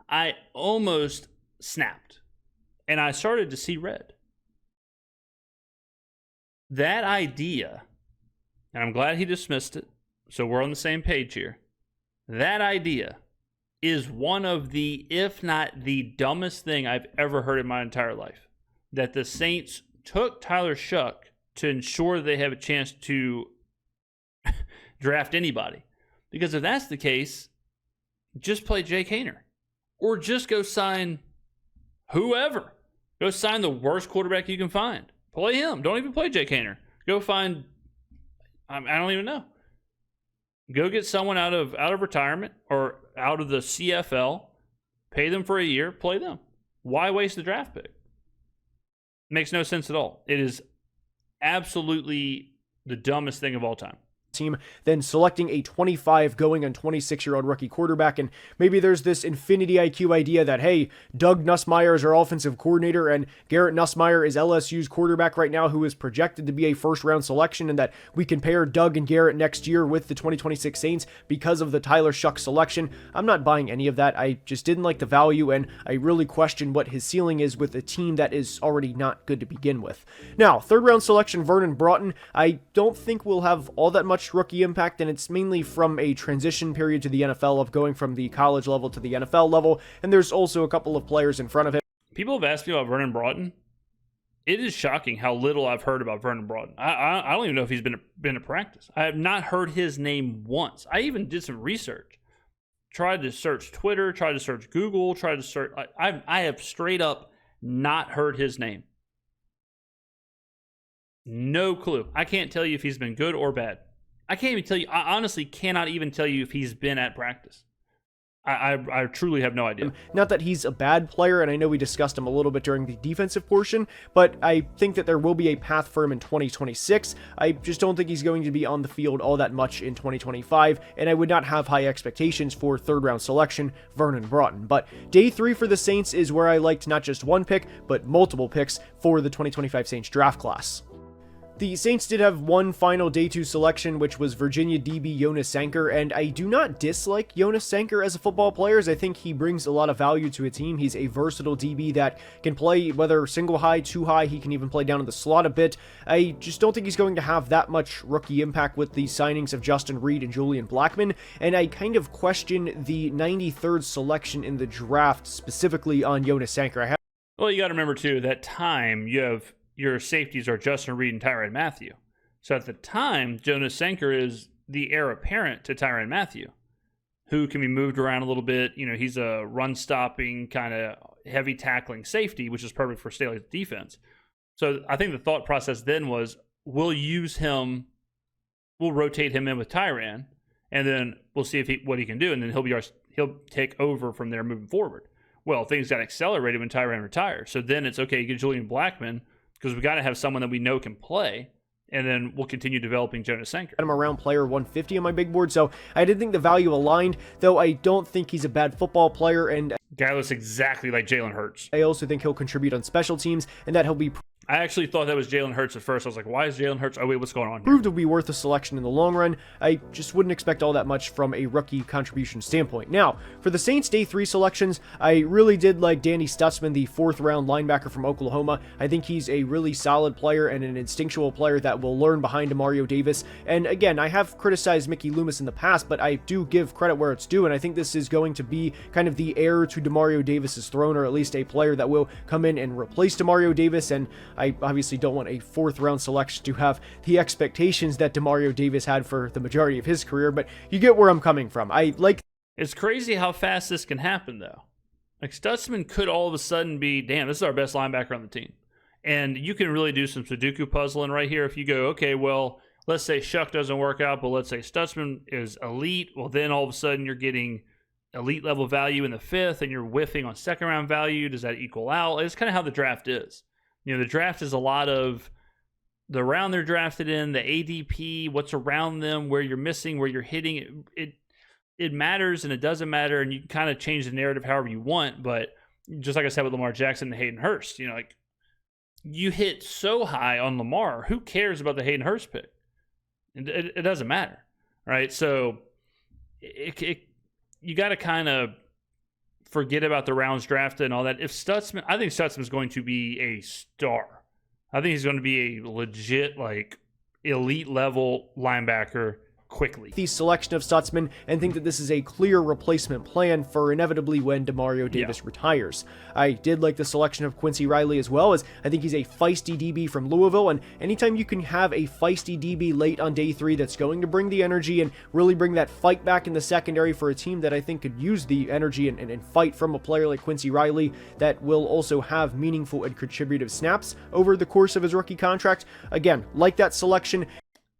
I almost snapped. And I started to see red. That idea, and I'm glad he dismissed it, so we're on the same page here. That idea is one of the, if not the dumbest thing I've ever heard in my entire life. That the Saints took Tyler Shuck to ensure they have a chance to draft anybody. Because if that's the case, just play Jake Haener. Or just go sign whoever. Go sign the worst quarterback you can find. Play him. Don't even play Jake Haener. Go find, I don't even know. Go get someone out of retirement or out of the CFL. Pay them for a year, play them. Why waste the draft pick? Makes no sense at all. It is absolutely the dumbest thing of all time. Team, then selecting a 25 going on 26-year-old rookie quarterback. And maybe there's this infinity IQ idea that, hey, Doug Nussmeier is our offensive coordinator and Garrett Nussmeier is LSU's quarterback right now who is projected to be a first-round selection, and that we can pair Doug and Garrett next year with the 2026 Saints because of the Tyler Shuck selection. I'm not buying any of that. I just didn't like the value, and I really question what his ceiling is with a team that is already not good to begin with. Now, third-round selection, Vernon Broughton. I don't think we'll have all that much rookie impact, and it's mainly from a transition period to the NFL of going from the college level to the NFL level, and there's also a couple of players in front of him. People have asked me about Vernon Broughton. It is shocking how little I've heard about Vernon Broughton. I don't even know if he's been to practice. I have not heard his name once. I even did some research. Tried to search Twitter, tried to search Google, tried to search. I have straight up not heard his name. No clue. I can't tell you if he's been good or bad. I can't even tell you. I honestly cannot even tell you if he's been at practice. I truly have no idea. Not that he's a bad player, and I know we discussed him a little bit during the defensive portion, but I think that there will be a path for him in 2026. I just don't think he's going to be on the field all that much in 2025, and I would not have high expectations for third-round selection, Vernon Broughton. But day 3 for the Saints is where I liked not just one pick, but multiple picks for the 2025 Saints draft class. The Saints did have one final day 2 selection, which was Virginia DB Jonas Sanker, and I do not dislike Jonas Sanker as a football player, as I think he brings a lot of value to a team. He's a versatile DB that can play whether single high, two high, he can even play down in the slot a bit. I just don't think he's going to have that much rookie impact with the signings of Justin Reed and Julian Blackmon, and I kind of question the 93rd selection in the draft specifically on Jonas Sanker. Well, you got to remember too, that time you have your safeties are Justin Reed and Tyrann Mathieu. So at the time, Jonas Sanker is the heir apparent to Tyrann Mathieu, who can be moved around a little bit. You know, he's a run-stopping, kind of heavy tackling safety, which is perfect for Staley's defense. So I think the thought process then was, we'll use him, we'll rotate him in with Tyrann, and then we'll see what he can do, and then he'll take over from there moving forward. Well, things got accelerated when Tyrann retired. So then it's, okay, you get Julian Blackmon, because we got to have someone that we know can play, and then we'll continue developing Jonas Sanker. I'm around player 150 on my big board, so I did think the value aligned, though I don't think he's a bad football player, and guy looks exactly like Jalen Hurts. I also think he'll contribute on special teams, and that he'll be I actually thought that was Jalen Hurts at first. I was like, why is Jalen Hurts? Oh, wait, what's going on here? Proved to be worth a selection in the long run. I just wouldn't expect all that much from a rookie contribution standpoint. Now, for the Saints day 3 selections, I really did like Danny Stutzman, the 4th-round linebacker from Oklahoma. I think he's a really solid player and an instinctual player that will learn behind Demario Davis. And again, I have criticized Mickey Loomis in the past, but I do give credit where it's due, and I think this is going to be kind of the heir to Demario Davis's throne, or at least a player that will come in and replace Demario Davis. And I obviously don't want a 4th-round selection to have the expectations that Demario Davis had for the majority of his career, but you get where I'm coming from. It's crazy how fast this can happen, though. Like, Stutzman could all of a sudden be, damn, this is our best linebacker on the team. And you can really do some Sudoku puzzling right here if you go, okay, well, let's say Shuck doesn't work out, but let's say Stutzman is elite. Well, then all of a sudden you're getting elite level value in the 5th, and you're whiffing on 2nd-round value. Does that equal out? It's kind of how the draft is. You know, the draft is a lot of the round they're drafted in, the ADP, what's around them, where you're missing, where you're hitting. It matters and it doesn't matter, and you can kind of change the narrative however you want. But just like I said with Lamar Jackson and Hayden Hurst, you know, like, you hit so high on Lamar, who cares about the Hayden Hurst pick? It doesn't matter, right? So you got to kind of forget about the rounds drafted and all that. I think Stutzman's going to be a star. I think he's going to be a legit, like, elite level linebacker quickly. The selection of Stutzman, and think that this is a clear replacement plan for inevitably when Demario Davis retires. I did like the selection of Quincy Riley as well, as I think he's a feisty DB from Louisville, and anytime you can have a feisty DB late on day 3 that's going to bring the energy and really bring that fight back in the secondary for a team that I think could use the energy and fight from a player like Quincy Riley that will also have meaningful and contributive snaps over the course of his rookie contract. Again, like that selection.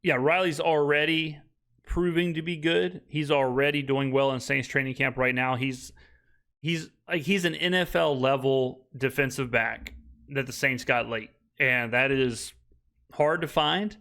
Yeah, Riley's already proving to be good. He's already doing well in Saints training camp right now. He's he's an NFL level defensive back that the Saints got late, and that is hard to find.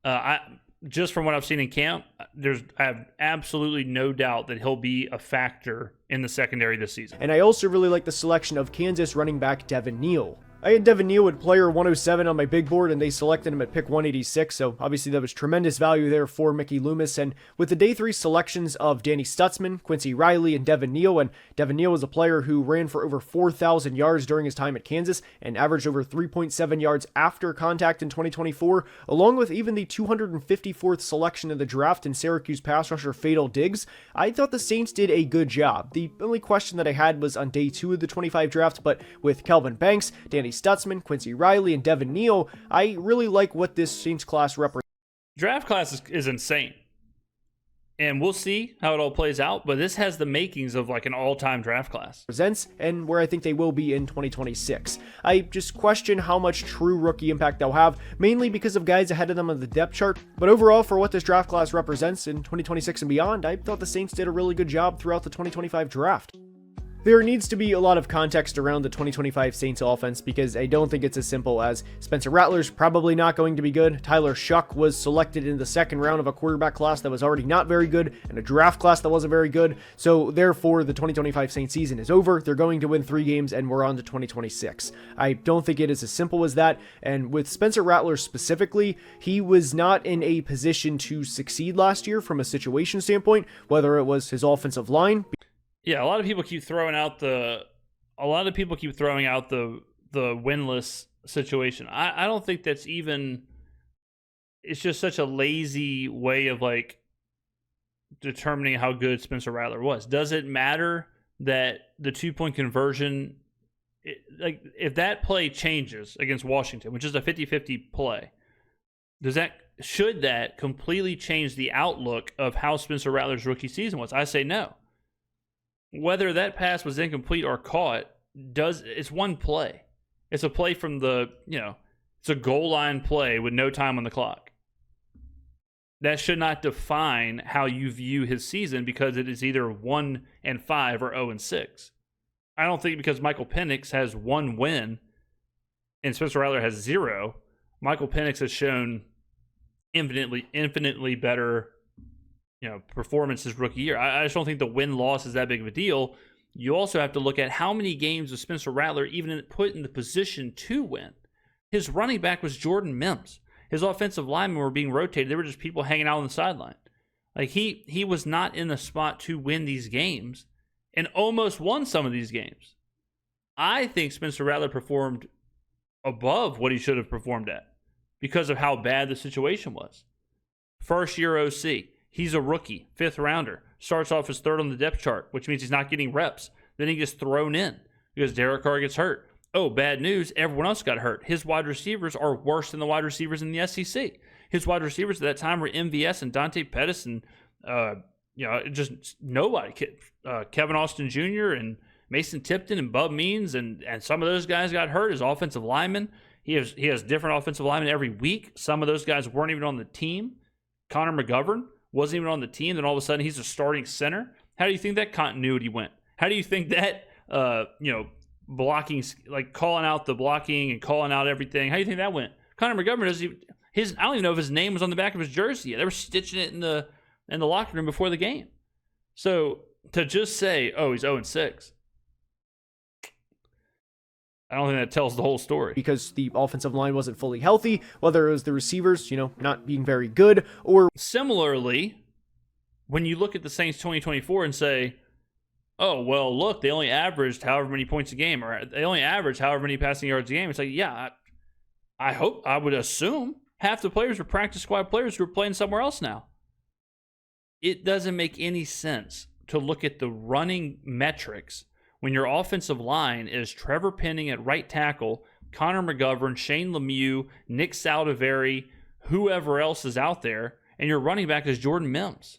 I just from what I've seen in camp, I have absolutely no doubt that he'll be a factor in the secondary this season. And I also really like the selection of Kansas running back Devin Neal. I had Devin Neal at player 107 on my big board, and they selected him at pick 186, so obviously that was tremendous value there for Mickey Loomis. And with the day 3 selections of Danny Stutzman, Quincy Riley, and Devin Neal, and Devin Neal was a player who ran for over 4,000 yards during his time at Kansas and averaged over 3.7 yards after contact in 2024, along with even the 254th selection of the draft in Syracuse pass rusher Fadil Diggs, I thought the Saints did a good job. The only question that I had was on day 2 of the 25 draft, but with Kelvin Banks, Danny Stutzman, Quincy Riley, and Devin Neal, I really like what this Saints class represents. Draft class is insane. And we'll see how it all plays out, but this has the makings of like an all-time draft class. And where I think they will be in 2026. I just question how much true rookie impact they'll have, mainly because of guys ahead of them on the depth chart. But overall, for what this draft class represents in 2026 and beyond, I thought the Saints did a really good job throughout the 2025 draft. There needs to be a lot of context around the 2025 Saints offense because I don't think it's as simple as Spencer Rattler's probably not going to be good. Tyler Shuck was selected in the second round of a quarterback class that was already not very good and a draft class that wasn't very good. So therefore, the 2025 Saints season is over. They're going to win 3 games and we're on to 2026. I don't think it is as simple as that. And with Spencer Rattler specifically, he was not in a position to succeed last year from a situation standpoint, whether it was his offensive line. Yeah, a lot of people keep throwing out the winless situation. I don't think that's even. It's just such a lazy way of like determining how good Spencer Rattler was. Does it matter that the 2-point conversion, like if that play changes against Washington, which is a 50-50 play, should that completely change the outlook of how Spencer Rattler's rookie season was? I say no. Whether that pass was incomplete or caught, it's one play. It's a play from it's a goal line play with no time on the clock. That should not define how you view his season because it is either 1-5 or 0-6. I don't think because Michael Penix has 1 win and Spencer Rattler has 0, Michael Penix has shown infinitely better performance his rookie year. I just don't think the win-loss is that big of a deal. You also have to look at how many games was Spencer Rattler even put in the position to win. His running back was Jordan Mims. His offensive linemen were being rotated. They were just people hanging out on the sideline. Like he was not in the spot to win these games and almost won some of these games. I think Spencer Rattler performed above what he should have performed at because of how bad the situation was. First year OC. He's a rookie, 5th rounder. Starts off as 3rd on the depth chart, which means he's not getting reps. Then he gets thrown in because Derek Carr gets hurt. Oh, bad news. Everyone else got hurt. His wide receivers are worse than the wide receivers in the SEC. His wide receivers at that time were MVS and Dante Pettis and, just nobody. Kevin Austin Jr. and Mason Tipton and Bub Means and some of those guys got hurt as offensive linemen. He has different offensive linemen every week. Some of those guys weren't even on the team. Connor McGovern wasn't even on the team, then all of a sudden he's a starting center. How do you think that continuity went? How do you think that, blocking, like calling out the blocking and calling out everything, how do you think that went? Connor McGovern I don't even know if his name was on the back of his jersey yet. They were stitching it in the locker room before the game. So to just say, oh, he's 0-6, I don't think that tells the whole story. Because the offensive line wasn't fully healthy, whether it was the receivers, not being very good, or... Similarly, when you look at the Saints 2024 and say, oh, well, look, they only averaged however many points a game, or they only averaged however many passing yards a game. It's like, yeah, I would assume half the players are practice squad players who are playing somewhere else now. It doesn't make any sense to look at the running metrics when your offensive line is Trevor Penning at right tackle, Connor McGovern, Shane Lemieux, Nick Saldiveri, whoever else is out there, and your running back is Jordan Mims.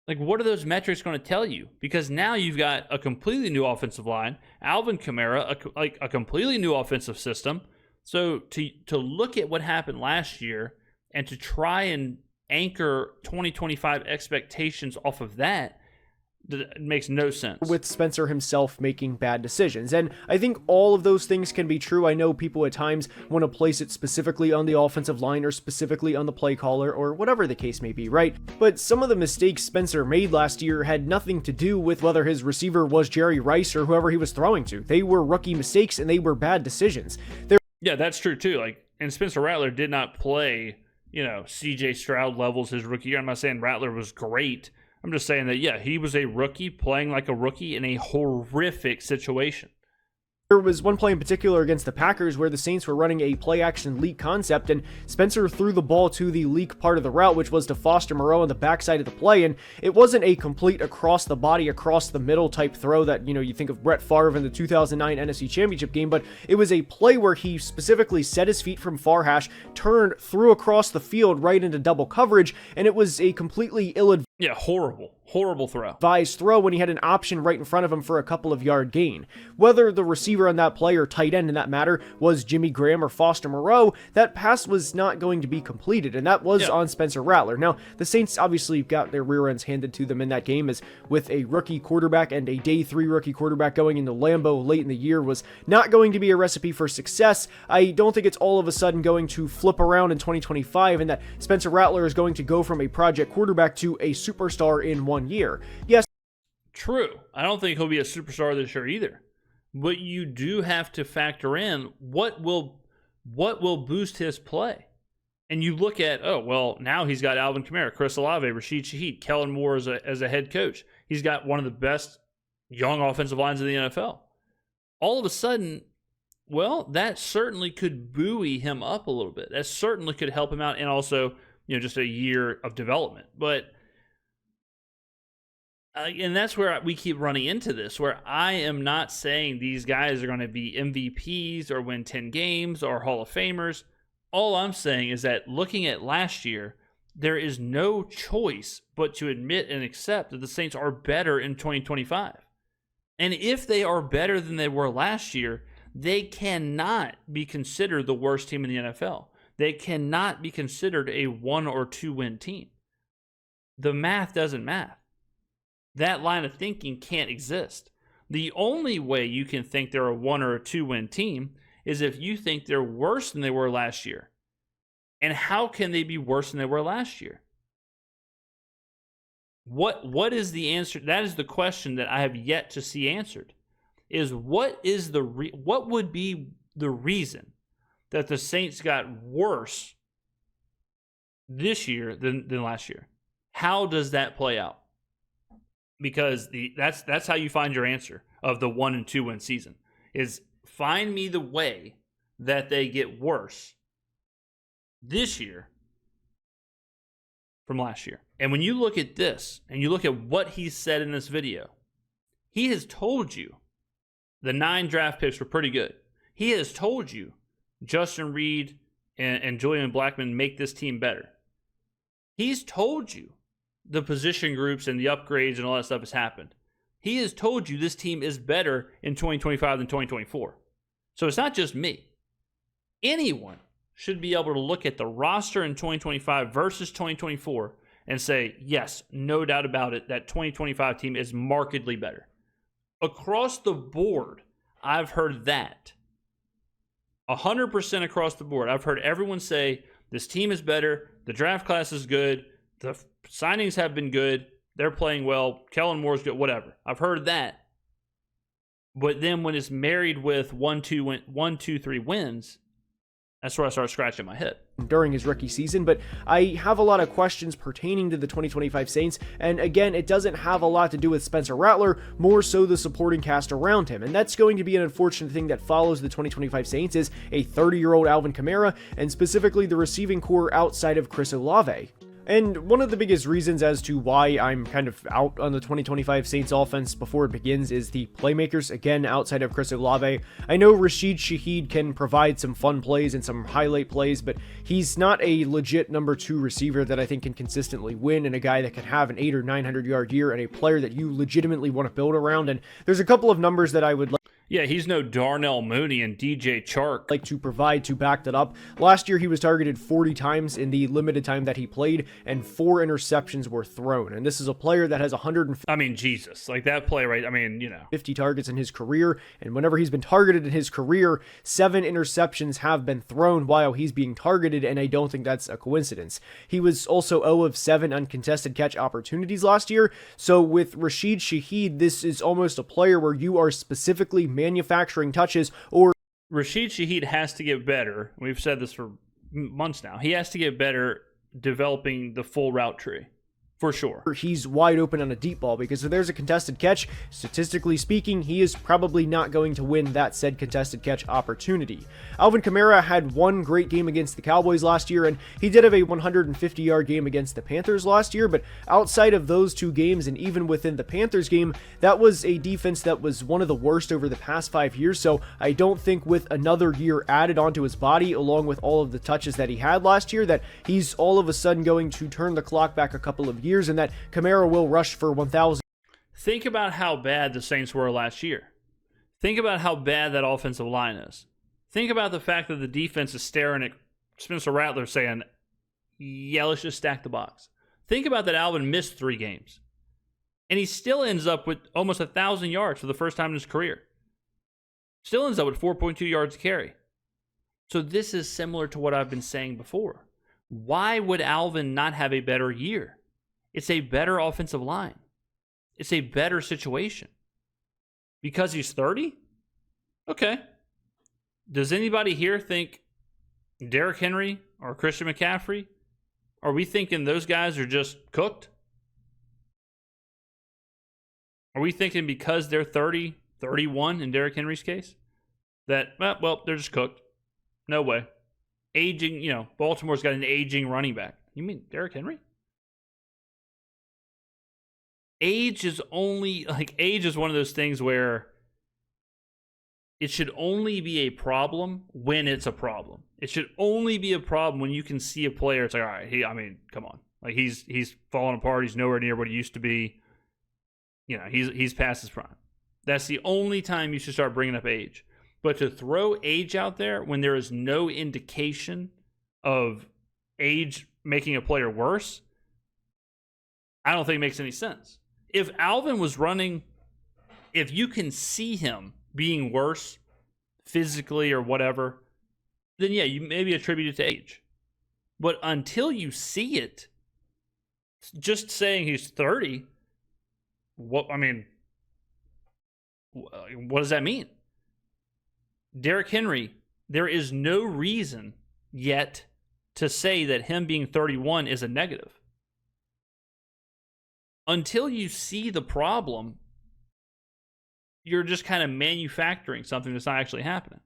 Like, what are those metrics going to tell you? Because now you've got a completely new offensive line, Alvin Kamara, a completely new offensive system. So to look at what happened last year and to try and anchor 2025 expectations off of that It makes no sense. With Spencer himself making bad decisions. And I think all of those things can be true. I know people at times want to place it specifically on the offensive line or specifically on the play caller or whatever the case may be, right? But some of the mistakes Spencer made last year had nothing to do with whether his receiver was Jerry Rice or whoever he was throwing to. They were rookie mistakes and they were bad decisions. Yeah, that's true too. And Spencer Rattler did not play, CJ Stroud levels his rookie year. I'm not saying Rattler was great. I'm just saying that, yeah, he was a rookie playing like a rookie in a horrific situation. There was one play in particular against the Packers where the Saints were running a play-action leak concept, and Spencer threw the ball to the leak part of the route, which was to Foster Moreau on the backside of the play, and it wasn't a complete across-the-body, across-the-middle type throw that, you think of Brett Favre in the 2009 NFC Championship game, but it was a play where he specifically set his feet from far hash, turned, threw across the field right into double coverage, and it was a completely ill-advised Horrible throw. Throw when he had an option right in front of him for a couple of yard gain. Whether the receiver on that play or tight end in that matter was Jimmy Graham or Foster Moreau, that pass was not going to be completed, and that was on Spencer Rattler. Now, the Saints obviously got their rear ends handed to them in that game, as with a rookie quarterback and a day 3 rookie quarterback going into Lambeau late in the year was not going to be a recipe for success. I don't think it's all of a sudden going to flip around in 2025 and that Spencer Rattler is going to go from a project quarterback to a superstar in 1 year. Yes. True. I don't think he'll be a superstar this year either. But you do have to factor in what will boost his play. And you look at, now he's got Alvin Kamara, Chris Olave, Rashid Shaheed, Kellen Moore as a head coach. He's got one of the best young offensive lines in the NFL. All of a sudden, that certainly could buoy him up a little bit. That certainly could help him out, and also, just a year of development. But and that's where we keep running into this, where I am not saying these guys are going to be MVPs or win 10 games or Hall of Famers. All I'm saying is that looking at last year, there is no choice but to admit and accept that the Saints are better in 2025. And if they are better than they were last year, they cannot be considered the worst team in the NFL. They cannot be considered a 1 or 2 win team. The math doesn't math. That line of thinking can't exist. The only way you can think they're a 1 or a 2 win team is if you think they're worse than they were last year. And how can they be worse than they were last year? What is the answer? That is the question that I have yet to see answered. Is what would be the reason that the Saints got worse this year than last year? How does that play out? Because that's how you find your answer of the 1 and 2 win season, is find me the way that they get worse this year from last year. And when you look at this and you look at what he said in this video, he has told you the 9 draft picks were pretty good. He has told you Justin Reed and Julian Blackmon make this team better. He's told you the position groups and the upgrades and all that stuff has happened. He has told you this team is better in 2025 than 2024. So it's not just me. Anyone should be able to look at the roster in 2025 versus 2024 and say, yes, no doubt about it, that 2025 team is markedly better. Across the board, I've heard that. 100% across the board. I've heard everyone say this team is better, the draft class is good, the signings have been good, they're playing well, Kellen Moore's good, whatever. I've heard that. But then when it's married with 1, 2, 3 wins, that's where I start scratching my head. During his rookie season, but I have a lot of questions pertaining to the 2025 Saints, and again, it doesn't have a lot to do with Spencer Rattler, more so the supporting cast around him, and that's going to be an unfortunate thing that follows the 2025 Saints is a 30-year-old Alvin Kamara, and specifically the receiving core outside of Chris Olave. And one of the biggest reasons as to why I'm kind of out on the 2025 Saints offense before it begins is the playmakers, again, outside of Chris Olave. I know Rashid Shaheed can provide some fun plays and some highlight plays, but he's not a legit number 2 receiver that I think can consistently win, and a guy that can have an 800 or 900 yard year, and a player that you legitimately want to build around. And there's a couple of numbers that I would like. Yeah, he's no Darnell Mooney and DJ Chark. Like to provide to back that up. Last year, he was targeted 40 times in the limited time that he played, and 4 interceptions were thrown. And this is a player that has 150. I mean, Jesus, like that play, right? I mean, you know, 50 targets in his career, and whenever he's been targeted in his career, 7 interceptions have been thrown while he's being targeted, and I don't think that's a coincidence. He was also 0 of 7 uncontested catch opportunities last year, so with Rashid Shaheed, this is almost a player where you are specifically manufacturing touches, or Rashid Shaheed has to get better. We've said this for months now. He has to get better developing the full route tree. For sure. He's wide open on a deep ball, because if there's a contested catch, statistically speaking, he is probably not going to win that said contested catch opportunity. Alvin Kamara had one great game against the Cowboys last year, and he did have a 150-yard game against the Panthers last year, but outside of those 2 games, and even within the Panthers game, that was a defense that was one of the worst over the past 5 years, so I don't think with another year added onto his body, along with all of the touches that he had last year, that he's all of a sudden going to turn the clock back a couple of years, and that Kamara will rush for 1,000. Think about how bad the Saints were last year. Think about how bad that offensive line is. Think about the fact that the defense is staring at Spencer Rattler saying, yeah, let's just stack the box. Think about that Alvin missed 3 games. And he still ends up with almost 1,000 yards for the first time in his career. Still ends up with 4.2 yards a carry. So this is similar to what I've been saying before. Why would Alvin not have a better year? It's a better offensive line. It's a better situation. Because he's 30? Okay. Does anybody here think Derrick Henry or Christian McCaffrey? Are we thinking those guys are just cooked? Are we thinking because they're 30, 31 in Derrick Henry's case, that, well, they're just cooked? No way. Aging, Baltimore's got an aging running back. You mean Derrick Henry? Age is one of those things where it should only be a problem when it's a problem. It should only be a problem when you can see a player. It's like, all right, come on. Like he's falling apart. He's nowhere near what he used to be. He's past his prime. That's the only time you should start bringing up age. But to throw age out there when there is no indication of age making a player worse, I don't think it makes any sense. If Alvin was running, if you can see him being worse physically or whatever, then yeah, you maybe attribute it to age. But until you see it, just saying he's 30, what does that mean? Derrick Henry, there is no reason yet to say that him being 31 is a negative. Until you see the problem, you're just kind of manufacturing something that's not actually happening.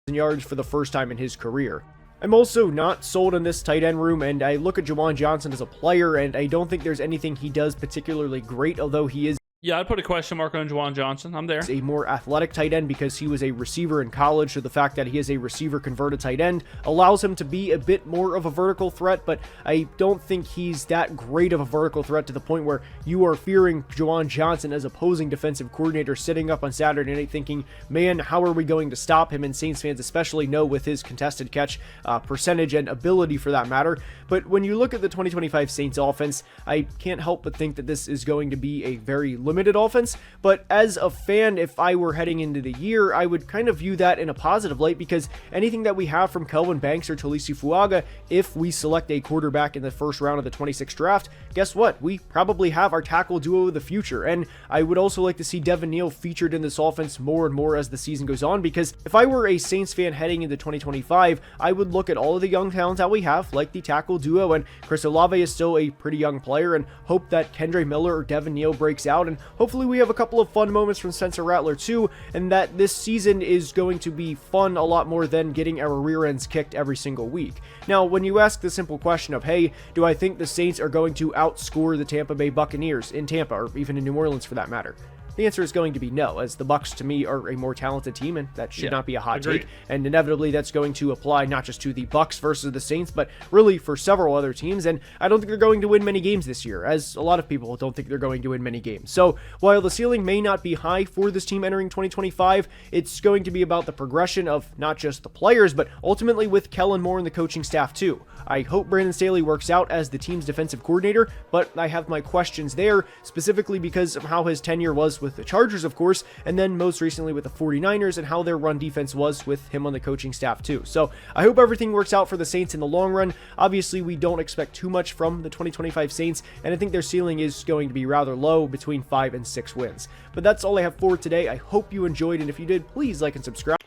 Yards for the first time in his career. I'm also not sold on this tight end room, and I look at Juwan Johnson as a player, and I don't think there's anything he does particularly great, although he is Yeah, I'd put a question mark on Juwan Johnson. I'm there. A more athletic tight end because he was a receiver in college, so the fact that he is a receiver converted tight end allows him to be a bit more of a vertical threat, but I don't think he's that great of a vertical threat to the point where you are fearing Juwan Johnson as opposing defensive coordinator sitting up on Saturday night thinking, man, how are we going to stop him? And Saints fans especially know with his contested catch percentage and ability for that matter. But when you look at the 2025 Saints offense, I can't help but think that this is going to be a very limited offense, but as a fan, if I were heading into the year, I would kind of view that in a positive light because anything that we have from Kelvin Banks or Talisi Fuaga, if we select a quarterback in the first round of the 26th draft, guess what? We probably have our tackle duo of the future, and I would also like to see Devin Neal featured in this offense more and more as the season goes on, because if I were a Saints fan heading into 2025, I would look at all of the young talent that we have, like the tackle duo, and Chris Olave is still a pretty young player, and hope that Kendre Miller or Devin Neal breaks out, and hopefully we have a couple of fun moments from Spencer Rattler too, and that this season is going to be fun a lot more than getting our rear ends kicked every single week. Now, when you ask the simple question of, hey, do I think the Saints are going to outscore the Tampa Bay Buccaneers in Tampa, or even in New Orleans for that matter? The answer is going to be no, as the Bucs to me are a more talented team, and that should not be a hot agreed. take. And inevitably that's going to apply not just to the Bucs versus the Saints, but really for several other teams. And I don't think they're going to win many games this year, as a lot of people don't think they're going to win many games. So while the ceiling may not be high for this team entering 2025, it's going to be about the progression of not just the players, but ultimately with Kellen Moore and the coaching staff too. I hope Brandon Staley works out as the team's defensive coordinator, but I have my questions there, specifically because of how his tenure was with the Chargers, of course, and then most recently with the 49ers and how their run defense was with him on the coaching staff too. So I hope everything works out for the Saints in the long run. Obviously, we don't expect too much from the 2025 Saints, and I think their ceiling is going to be rather low, between 5 and 6 wins. But that's all I have for today. I hope you enjoyed, and if you did, please like and subscribe.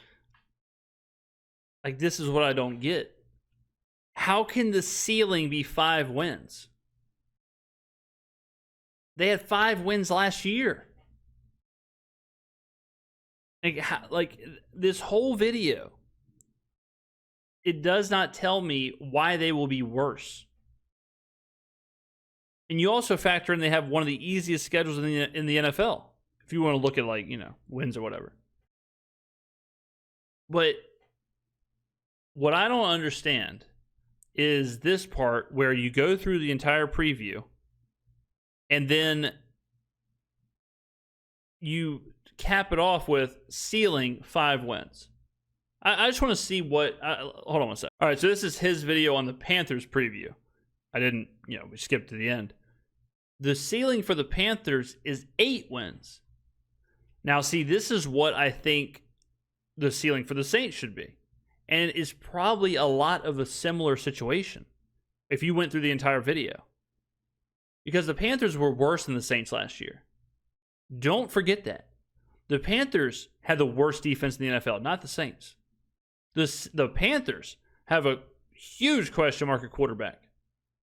Like, this is what I don't get. How can the ceiling be 5 wins? They had 5 wins last year. Like this whole video, it does not tell me why they will be worse. And you also factor in they have one of the easiest schedules in the NFL, if you want to look at, like, wins or whatever. But what I don't understand is this part where you go through the entire preview and then you cap it off with ceiling 5 wins. I just want to see what... hold on one second. All right, so this is his video on the Panthers preview. I didn't, we skipped to the end. The ceiling for the Panthers is 8 wins. Now, see, this is what I think the ceiling for the Saints should be. And it is probably a lot of a similar situation if you went through the entire video. Because the Panthers were worse than the Saints last year. Don't forget that. The Panthers had the worst defense in the NFL, not the Saints. The Panthers have a huge question mark at quarterback.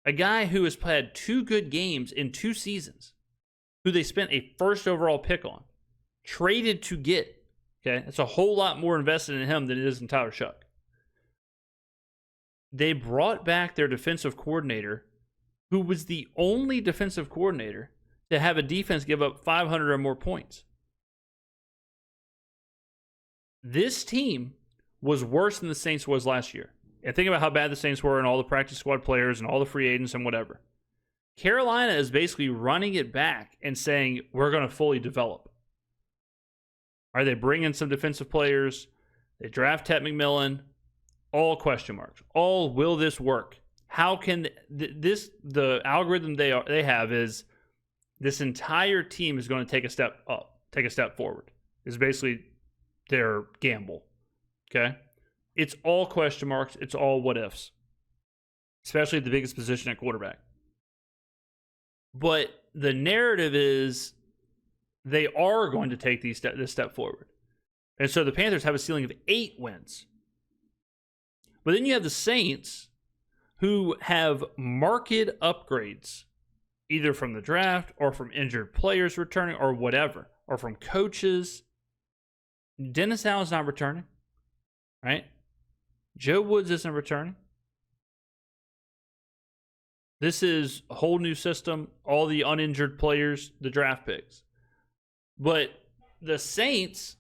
A guy who has had 2 good games in 2 seasons, who they spent a first overall pick on, traded to get. Okay, that's a whole lot more invested in him than it is in Tyler Shuck. They brought back their defensive coordinator, who was the only defensive coordinator to have a defense give up 500 or more points. This team was worse than the Saints was last year. And think about how bad the Saints were and all the practice squad players and all the free agents and whatever. Carolina is basically running it back and saying, we're going to fully develop. Are they bringing some defensive players? They draft Ted McMillan. All question marks. All, will this work? How can the algorithm they have is this entire team is going to take a step up, take a step forward. Is basically their gamble. Okay? It's all question marks. It's all what ifs. Especially at the biggest position at quarterback. But the narrative is they are going to take this step forward. And so the Panthers have a ceiling of 8 wins. But then you have the Saints, who have marked upgrades, either from the draft or from injured players returning or whatever, or from coaches. Dennis Allen's not returning, right? Joe Woods isn't returning. This is a whole new system, all the uninjured players, the draft picks. But the Saints,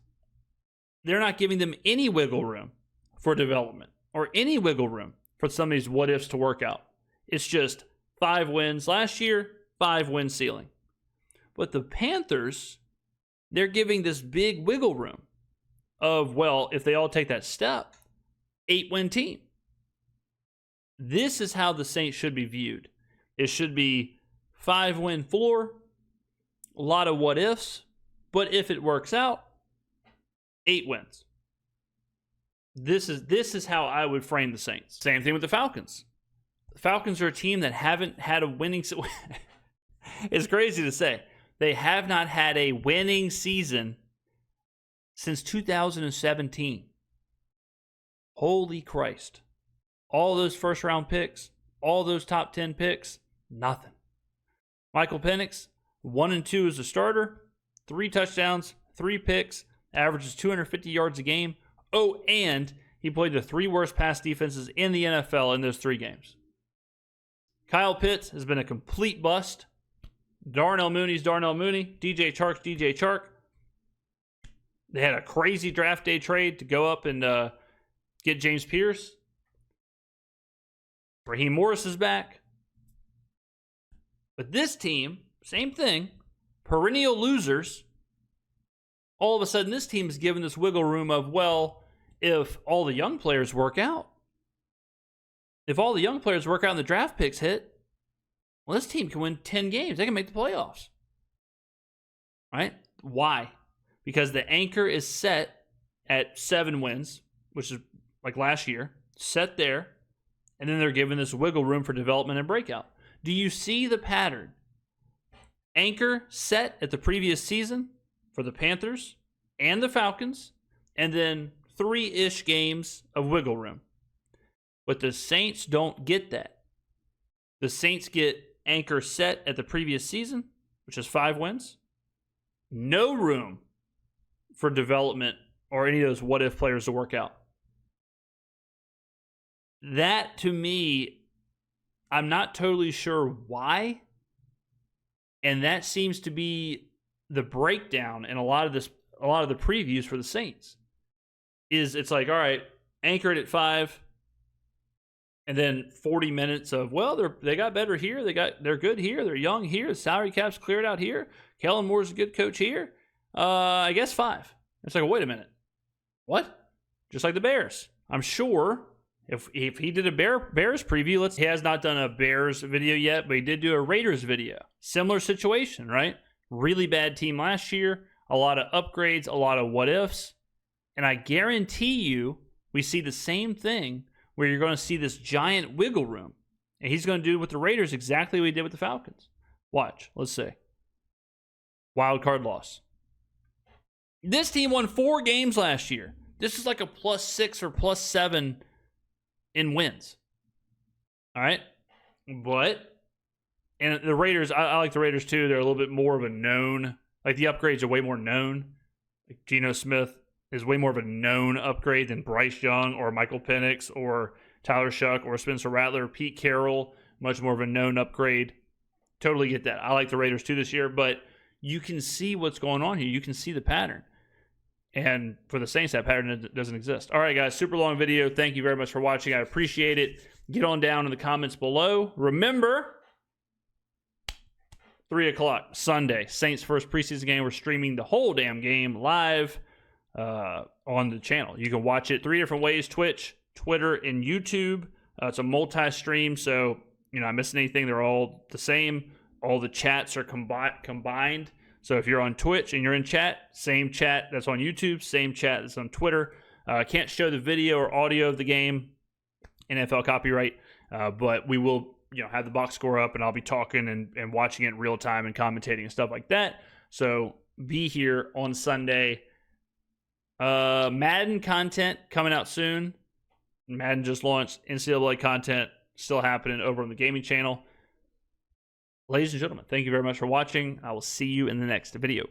they're not giving them any wiggle room for development or any wiggle room for some of these what ifs to work out. It's just 5 wins last year, 5 win ceiling. But the Panthers, they're giving this big wiggle room of, well, if they all take that step, 8-win team. This is how the Saints should be viewed. It should be 5-win floor, a lot of what ifs, but if it works out, 8 wins. This is how I would frame the Saints. Same thing with the Falcons. The Falcons are a team that haven't had a winning season. It's crazy to say. They have not had a winning season since 2017. Holy Christ. All those first-round picks, all those top 10 picks, nothing. Michael Penix, 1-2 as a starter, 3 touchdowns, 3 picks, averages 250 yards a game. Oh, and he played the 3 worst pass defenses in the NFL in those 3 games. Kyle Pitts has been a complete bust. Darnell Mooney's Darnell Mooney. DJ Chark's DJ Chark. They had a crazy draft day trade to go up and get James Pierce. Raheem Morris is back. But this team, same thing, perennial losers. All of a sudden, this team is given this wiggle room of, well, if all the young players work out, if all the young players work out and the draft picks hit, well, this team can win 10 games. They can make the playoffs. Right? Why? Because the anchor is set at 7 wins, which is like last year, set there, and then they're given this wiggle room for development and breakout. Do you see the pattern? Anchor set at the previous season for the Panthers and the Falcons, and then 3-ish games of wiggle room. But the Saints don't get that. The Saints get anchor set at the previous season, which is 5 wins. No room for development or any of those what-if players to work out. That, to me, I'm not totally sure why. And that seems to be the breakdown in a lot of the previews for the Saints. It's like, all right, anchored at 5, and then 40 minutes of, well, they got better here, they're good here, they're young here, the salary cap's cleared out here, Kellen Moore's a good coach here. I guess 5. It's like, wait a minute, what? Just like the Bears. I'm sure if he did a Bears preview, he has not done a Bears video yet, but he did do a Raiders video. Similar situation, right? Really bad team last year, a lot of upgrades, a lot of what ifs. And I guarantee you, we see the same thing where you're going to see this giant wiggle room. And he's going to do with the Raiders exactly what he did with the Falcons. Watch. Let's see. Wild card loss. This team won 4 games last year. This is like a +6 or +7 in wins. All right? But, and the Raiders, I like the Raiders too. They're a little bit more of a known, like the upgrades are way more known. Like Geno Smith is way more of a known upgrade than Bryce Young or Michael Penix or Tyler Shuck or Spencer Rattler. Pete Carroll, much more of a known upgrade. Totally get that. I like the Raiders too this year, but you can see what's going on here. You can see the pattern. And for the Saints, that pattern doesn't exist. All right, guys, super long video. Thank you very much for watching. I appreciate it. Get on down in the comments below. Remember, 3 o'clock Sunday, Saints' first preseason game. We're streaming the whole damn game live on the channel. You can watch it 3 different ways: Twitch, Twitter, and YouTube. It's a multi-stream, so you're not missing anything. They're all the same. All the chats are combined. So if you're on Twitch and you're in chat, same chat that's on YouTube, same chat that's on Twitter. Can't show the video or audio of the game, NFL copyright, but we will, have the box score up, and I'll be talking and watching it in real time and commentating and stuff like that. So be here on Sunday. Madden content coming out soon. Madden just launched. NCAA content still happening over on the gaming channel. Ladies and gentlemen, thank you very much for watching. I will see you in the next video.